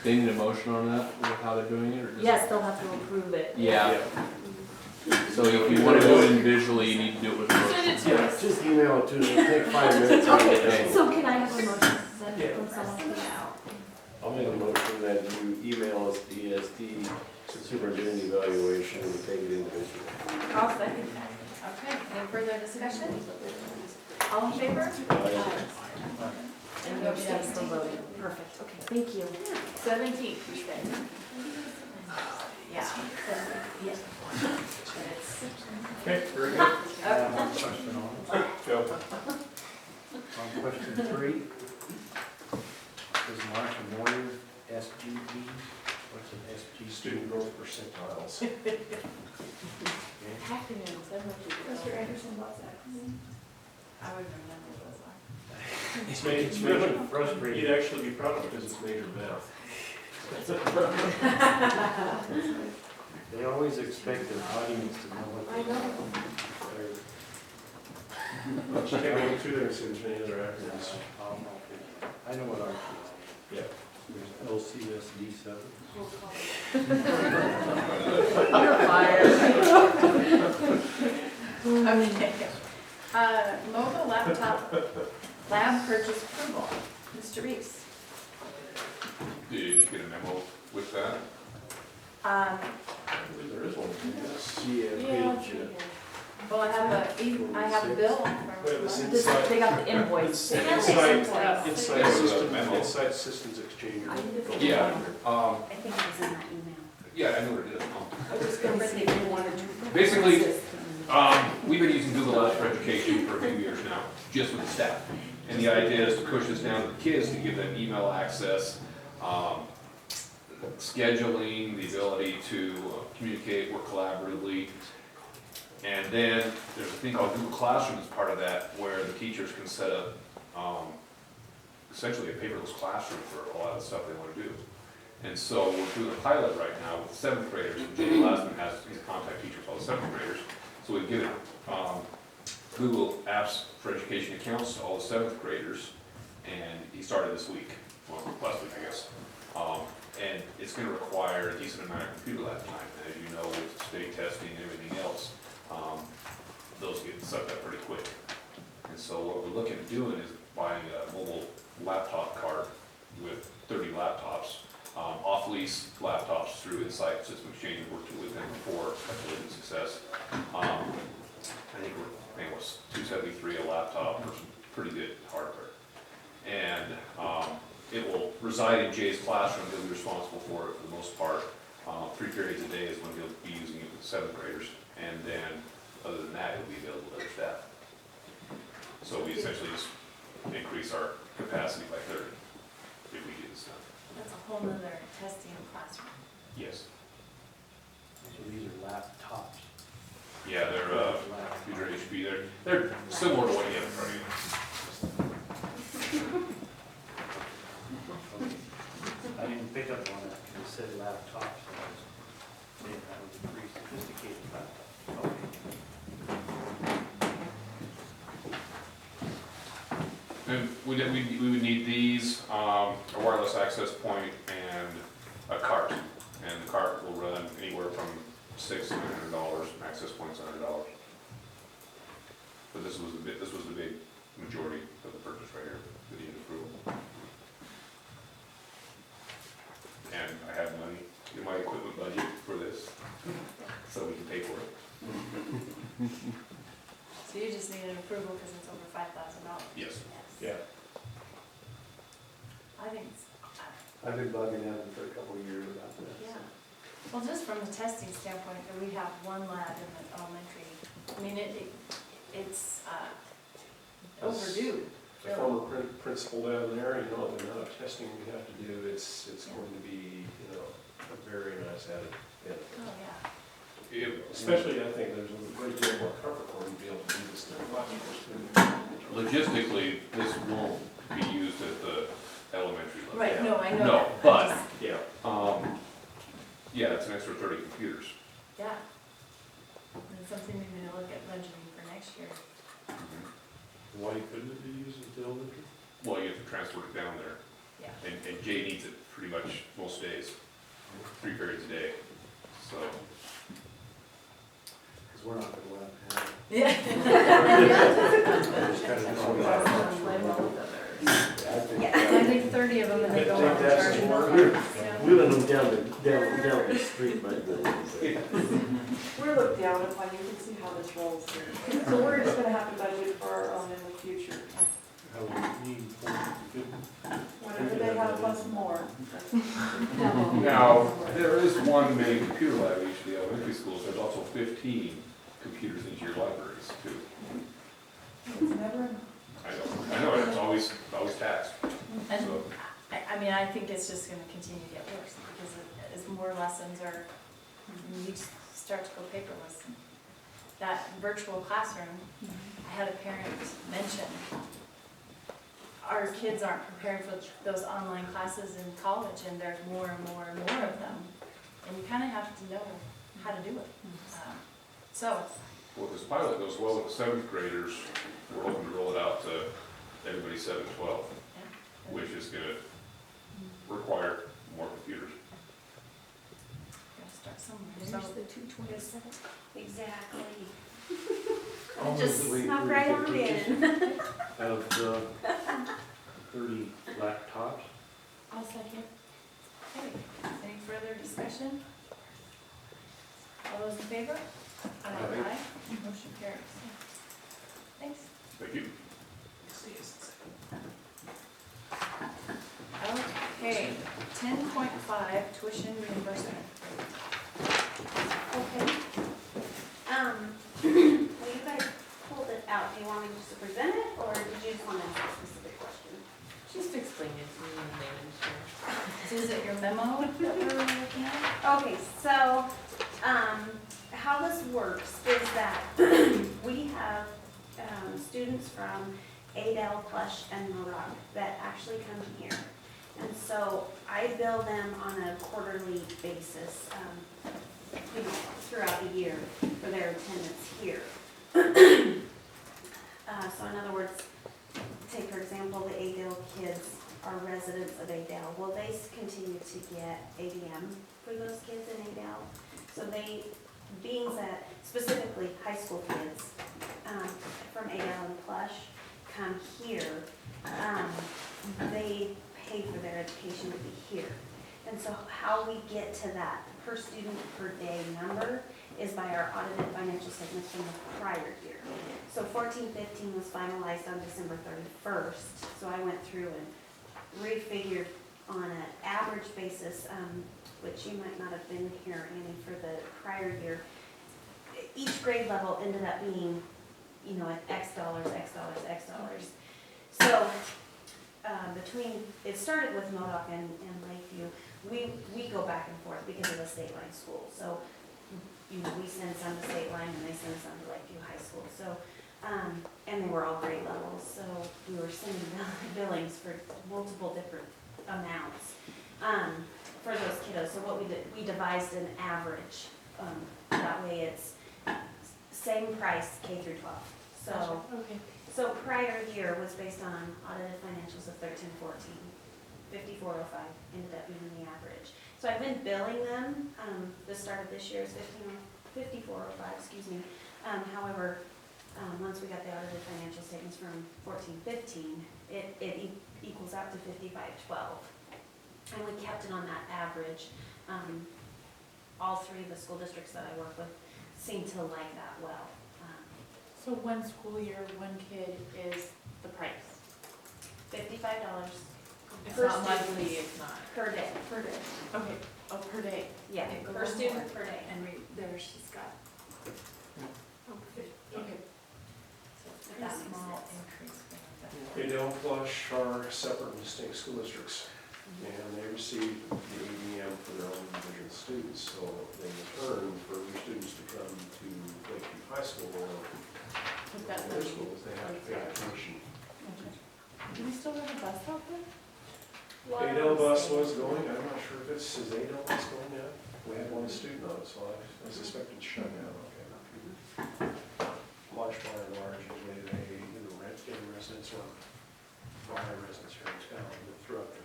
They need a motion on that, with how they're doing it, or just? Yes, they'll have to approve it. Yeah, so if you wanna do it individually, you need to do it with a motion. Yeah, just email it to me, it'll take 5 minutes. Okay, so can I have a motion sent Yeah. from someone, please? I'll make a motion that you email us the ESD superintendent evaluation and take it individually. I'll second that. Okay, any further discussion? All in favor? And you'll abstain from voting. Perfect, okay, thank you. 17th, you said. Yeah. Yeah. Okay, very good. I have a question on it. Go. On question 3, is Marcia Moyer SGE? What's an SGE? Student growth percentiles. Mr. Anderson, what's that? I would remember those ones. It's major, frustrating. You'd actually be proud of it because it's major math. They always expect their audience to know what they know. Take a look through there and see if there's any other acronyms. I know what our Yeah. There's LCSD 7. You're fired. Okay. Mobile laptop lab purchase approval. Mr. Reeves. Did you get a memo with that? I believe there is one. Yes. Well, I have a bill We have this from. inside. They got the invoice. It's They got the Inside, invoice. inside There was a system, memo. inside systems exchanger. Yeah, I think it was in that email. yeah, I knew what it is. I was gonna say you wanted to. Basically, we've been using Google Apps for education for a few years now, just with the staff. And the idea is to push this down to the kids to give them email access, scheduling, the ability to communicate, work collaboratively. And then there's a thing called Google Classroom as part of that, where the teachers can set up essentially a paperless classroom for a lot of the stuff they want to do. And so we're doing a pilot right now with 7th graders, and Jay Lastman he's a contact teacher for all the 7th graders. So we've given Google Apps for Education accounts to all the 7th graders, and he started this week, well, last week, I guess. And it's gonna require a decent amount of computer lab time, and as you know, with state testing and everything else, those get sucked up pretty quick. And so what we're looking at doing is buying a mobile laptop cart with 30 laptops, off-lease laptops through Insight System Exchange. We've worked with them before, had really good success. I think we're paying $273 a laptop for some pretty good hardware. And it will reside in Jay's classroom. He'll be responsible for it for the most part. 3 periods a day is when he'll be using it with 7th graders. And then, other than that, it'll be available to other staff. So we essentially just increase our capacity by 30 if we get this done. That's a whole nother testing classroom. Yes. So these are laptops. Yeah, they're future HP. They're similar to what you have in front of you. I didn't pick up on that because it said laptops. So I was saying that was a pretty sophisticated laptop. Okay. And we would need these, a wireless access point and a cart. And the cart will run anywhere from $600 to $900, access point's $100. But this was the big majority of the purchase right here, that needed approval. And I have money in my equipment budget for this, so we can pay for it. So you just need an approval because it's over $5,000. Yes. Yeah. I think it's, I've been bugging Evan for a couple of years about this. yeah. Well, just from the testing standpoint, that we have one lab in the elementary, I mean, it's overdue. The former principal down there, you know, the amount of testing we have to do, it's going to be, a very nice added benefit. Oh, yeah. Especially, I think there's a great deal more comfort for them to be able to do this in their classrooms. Logistically, this won't be used at the elementary level. Right, no, I know No, that. but- Yeah. Yeah, it's an extra 30 computers. Yeah. And something maybe to look at budgeting for next year. Why couldn't it be used at the elementary? Well, you have to transport it down there. Yeah. And Jay needs it pretty much most days, 3 periods a day, so. Because we're not gonna let them have it. Yeah. Just kind of I think 30 of them and they go Take on that charge. as work. Wheeling them down the street might be. We're looked down upon, you can see how this rolls here. So we're just gonna have to budget for our own in the future. How we need 450. Whatever they have plus more. Now, there is one main computer lab at each of the elementary schools. There's also 15 computers in each of your libraries too. It's never enough. I know, it's always taxed, And so. I mean, I think it's just gonna continue to get worse because as more lessons are, you start to go paperless. That virtual classroom, I had a parent mention, our kids aren't prepared for those online classes in college and there's more and more and more of them. And you kind of have to know how to do it. So, Well, this pilot goes well with the 7th graders. We're hoping to roll it out to everybody 7 to 12, yeah. which is gonna require more computers. Gotta start somewhere. There's So- the 227. Exactly. I'll Just move that we snuck approve right the on purchase in. Of the 30 laptops. I'll second. Okay, any further discussion? All those in favor? Aye. Motion carries. Thanks. Thank you. Okay, 10.5 tuition reimbursement. Okay. Well, you guys pulled it out. Do you want me just to present it, or did you just want to ask a specific question? Just explain it to me and then So is it your memo that we're looking at? Okay, so, how this works is that we have, students from Adel, Plush, and Modoc that actually come here. And so I bill them on a quarterly basis, throughout the year for their attendance here. So in other words, take for example, the Adel kids are residents of Adel. Well, they continue to get ADM for those kids in Adel. So they, being that specifically high school kids from Adel and Plush come here, they pay for their education to be here. And so how we get to that per student per day number is by our audited financial statements from the prior year. So 14-15 was finalized on December 31st. So I went through and refigured on an average basis, which you might not have been here, Annie, for the prior year. Each grade level ended up being, you know, at X dollars, X dollars, X dollars. So between, it started with Modoc and Lakeview, we go back and forth because of the state line school. So, you know, we send some to state line and they send some to Lakeview High School. So, and they were all grade levels, so we were sending billings for multiple different amounts for those kiddos. So what we did, we devised an average. That way it's same price K through 12. So, okay. so prior year was based on audited financials of 13-14. 5405 ended up being the average. So I've been billing them. The start of this year is 5405, excuse me. However, once we got the audited financial statements from 14-15, it equals out to 5512. And we kept it on that average. All three of the school districts that I work with seem to like that well. So one school year, one kid is the price? $55 It's per not student. monthly, it's not. Per day. Per day. Okay, oh, per day. Yeah, It goes per student per day. And there she's got Okay. a That pretty makes small sense. increase. Adel, Plush are separate and distinct school districts. and they receive the ADM for their own individual students, so they in turn, for your students to come to Lakeview High School or With that other money. schools, they have to pay tuition. Do we still have a bus out there? Adel bus was going, I'm not sure if it's, is Adel bus going yet? We had one student on it, so I suspect it's shut down, okay. Large by and large, usually they either rent in residence or buy a residence here in town, but throughout the,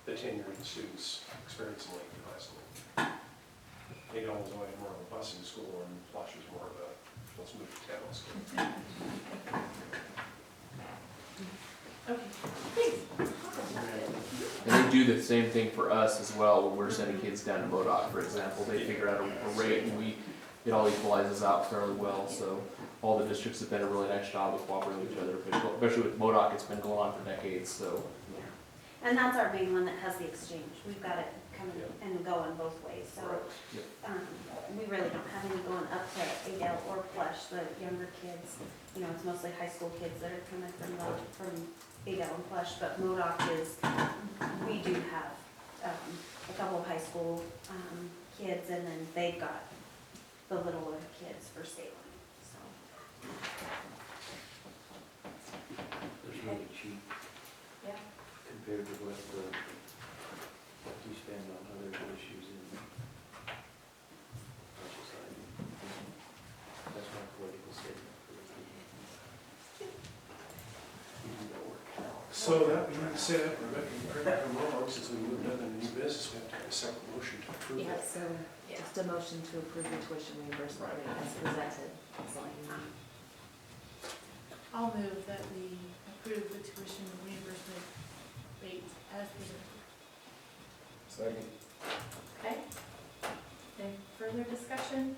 the tenure of the students' experience in Lakeview High School. Adel was always more of a busing school, and Flush was more of a, let's move to town school. And they do the same thing for us as well, when we're sending kids down to MODOC, for example. They figure out a rate, and it all equalizes out fairly well, so all the districts have done a really nice job of cooperating with each other, especially with MODOC. It's been going on for decades, so. And that's our main one that has the exchange. We've got it coming and going both ways, so. We really don't have any going up to Adel or Flush, the younger kids. It's mostly high school kids that are coming from Adel and Flush, but MODOC is, we do have a couple of high school kids, and then they've got the littler kids for state line, so. It's really cheap. Yeah. Compared to what you spend on other issues in our society. That's my political statement for the meeting. So that being said, Rebecca, correct me if I'm wrong, since we moved on to new business, we have to have a separate motion to approve Yeah, it. so just a motion to approve the tuition reimbursement rate as presented. That's all you need. I'll move that we approve the tuition reimbursement rate as presented. Second. Okay. Any further discussion?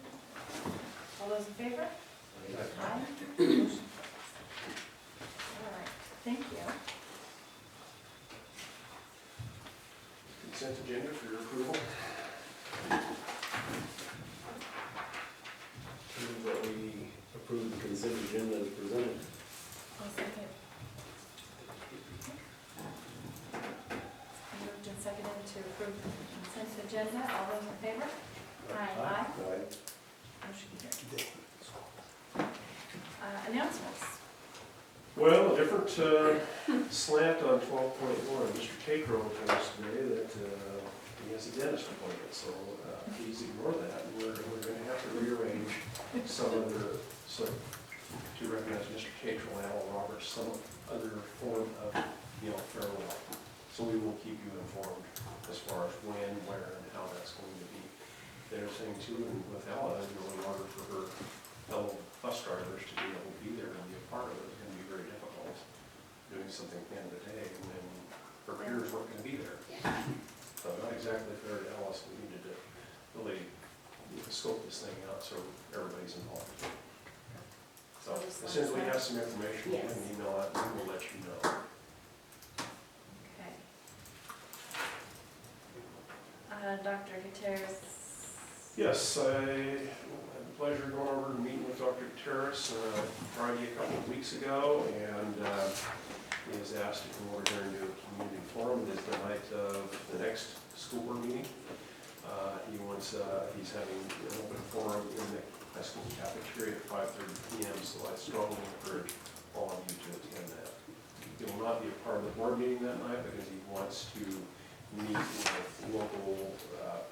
All those in favor? Aye. Motion carries. All right, thank you. Consent agenda for your approval. Move that we approve the consent agenda as presented. I'll second. Moved and seconded to approve the consent agenda. All those in favor? Aye. Motion carries. Announcements. Well, a different slant on 12.1. Mr. Takro told us today that he has a dentist appointment, so please ignore that. We're going to have to rearrange some other, so to recognize Mr. Takro and Al Roberts, some other form of, farewell. So we will keep you informed as far as when, where, and how that's going to be. They're saying too, and with Ella, in order for her fellow bus drivers to be able to be there and be a part of it, it's going to be very difficult doing something at the end of the day, and then her peers weren't going to be there. So not exactly fair to Alice. We needed to really scope this thing out so everybody's involved. So as soon as we have some information, we can email it, and we'll let you know. Okay. Dr. Gutierrez. Yes, I had the pleasure of going over and meeting with Dr. Gutierrez Friday a couple of weeks ago, and he has asked to come over here and do a community forum. It is the night of the next school board meeting. He's having an open forum in the high school cafeteria at 5:30 p.m., so I strongly encourage all of you to attend that. He will not be a part of the board meeting that night because he wants to meet with local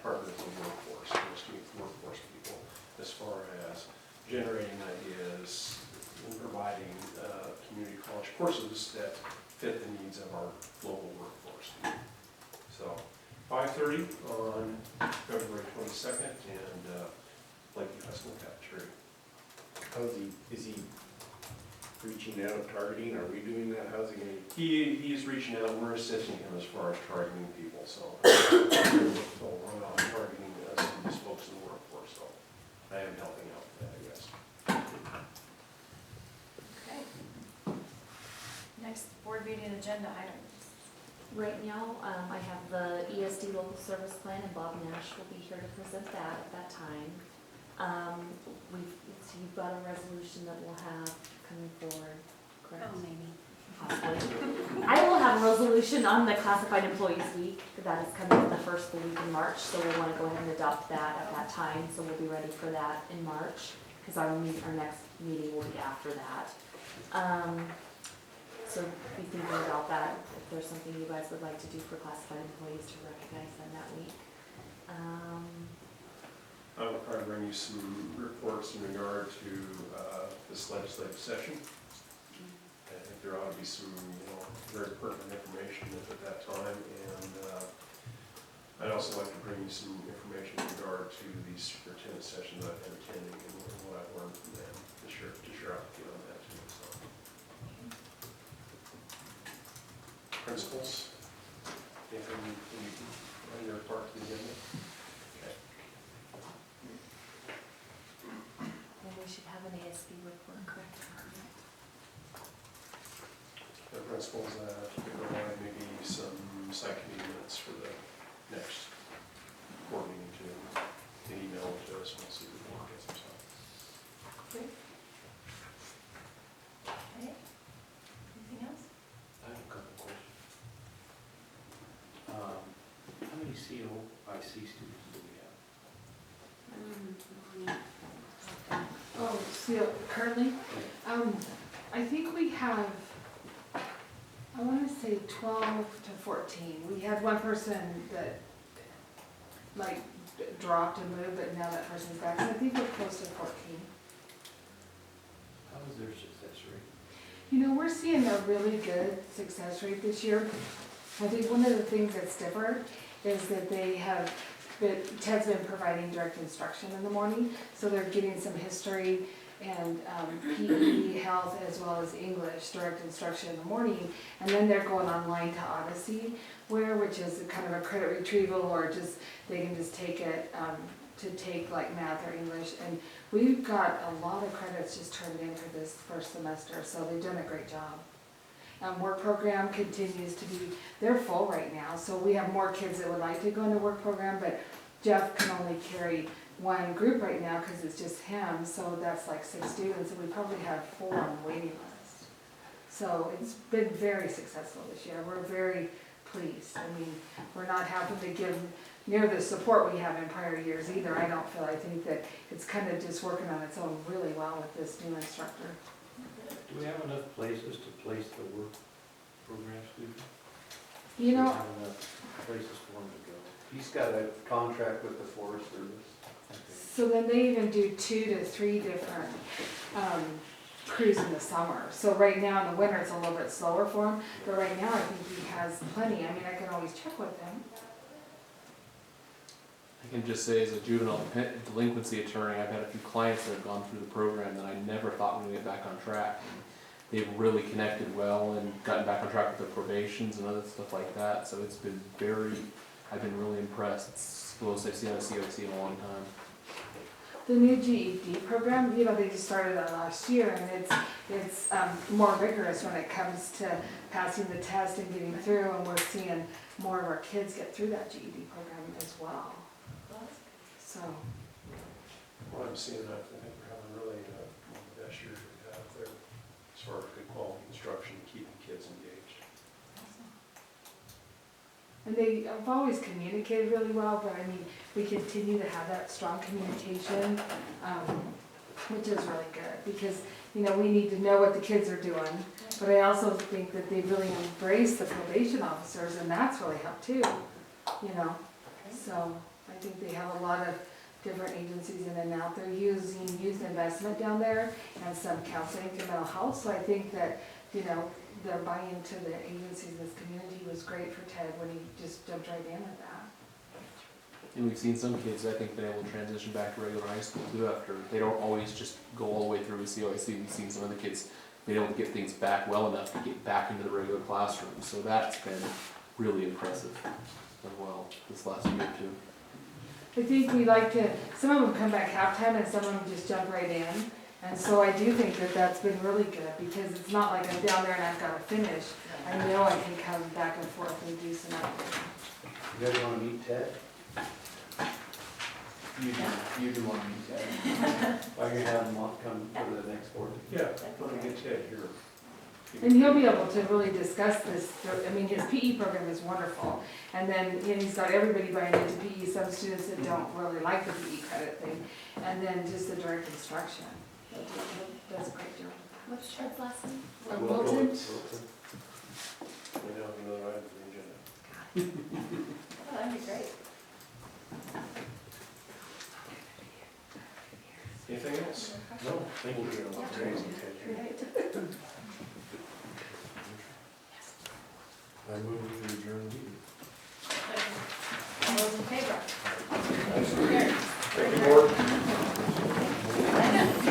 partners in the workforce, workforce people, as far as generating ideas and providing community college courses that fit the needs of our local workforce. So 5:30 on February 22nd, and Lakeview High School cafeteria. Is he reaching out, targeting? Are we doing that? How's he going to? He is reaching out, and we're assisting him as far as targeting people, so we'll run out targeting some of these folks in the workforce, so I am helping out with that, I guess. Okay. Next board meeting agenda items. Right now, I have the ESD local service plan, and Bob Nash will be here to present that at that time. So you've got a resolution that we'll have coming forward, correct? Oh, maybe. possibly. I will have a resolution on the classified employees week, that is coming up the first week in March, so we'll wanna go ahead and adopt that at that time, so we'll be ready for that in March, cause our next meeting will be after that. So be thinking about that, if there's something you guys would like to do for classified employees to recognize them that week. I will probably bring you some reports in regard to this legislative session. I think there ought to be some, very pertinent information at that time, and I'd also like to bring you some information in regard to the superintendent session that I've been attending and what I've learned from them to share out with you on that too. So. Principals, anything on your part of the agenda? And we should have an ASB report, correct? The principals provide maybe some site committee minutes for the next board meeting too. An email to us, we'll see if we can get some stuff. Okay. Anything else? I have a couple questions. How many COIC students do we have? Oh, so currently, I think we have, I wanna say 12 to 14. We had one person that like dropped and moved, but now that person's back, so I think we're close to 14. How is their success rate? We're seeing a really good success rate this year. I think one of the things that's different is that Ted's been providing direct instruction in the morning, so they're getting some history and PE, health, as well as English, direct instruction in the morning, and then they're going online to Odyssey, which is kind of a credit retrieval, or they can just take it to take like math or English, and we've got a lot of credits just turned in for this first semester, so they've done a great job. Work program continues to be, they're full right now, so we have more kids that would like to go into work program, but Jeff can only carry one group right now because it's just him, so that's like 6 students, and we probably have 4 on the waiting list. So it's been very successful this year. We're very pleased. I mean, we're not having to give near the support we have in prior years either, I don't feel. I think that it's kind of just working on its own really well with this new instructor. Do we have enough places to place the work program students? You Do we know, have enough places for them to go? He's got a contract with the Forest Service. so then they even do 2 to 3 different crews in the summer. So right now in the winter it's a little bit slower for him, but right now I think he has plenty. I mean, I can always check with him. I can just say, as a juvenile delinquency attorney, I've had a few clients that have gone through the program that I never thought would get back on track. They've really connected well and gotten back on track with their probations and other stuff like that. So it's been I've been really impressed. It's the most I've seen on a COT in a long time. The new GED program, they just started that last year, and it's more rigorous when it comes to passing the test and getting through, and we're seeing more of our kids get through that GED program as well. So. Well, I'm seeing that, I think we're having really one of the best years we've had there as far as good quality instruction, keeping kids engaged. And they have always communicated really well, but I mean, we continue to have that strong communication, which is really good, because, we need to know what the kids are doing. But I also think that they really embrace the probation officers, and that's really helped too, So I think they have a lot of different agencies in and out. They're using youth investment down there and some counseling to mental health. So I think that, their buy-in to the agencies in this community was great for Ted when he just jumped right in with that. And we've seen some kids, I think, been able to transition back to regular high school too after, they don't always just go all the way through with COIC. We've seen some of the kids being able to get things back well enough to get back into the regular classroom. So that's been really impressive as well this last year too. I think we like to, some of them come back halftime and some of them just jump right in. And so I do think that that's been really good, because it's not like I'm down there and I've got to finish. I know I can come back and forth and do some activity. You guys want to meet Ted? You do want to meet Ted. I can have him come for the next board. Yeah, let me get Ted here. And he'll be able to really discuss this, I mean, his PE program is wonderful. And then he's got everybody buying into PE, some students that don't really like the PE credit thing. And then just the direct instruction. That's a great deal. What's Ted's last name? Wilton? You know, another item for the agenda. Oh, that'd be great. Anything else? No, thank you. Crazy, Ted. Great. I move to adjourn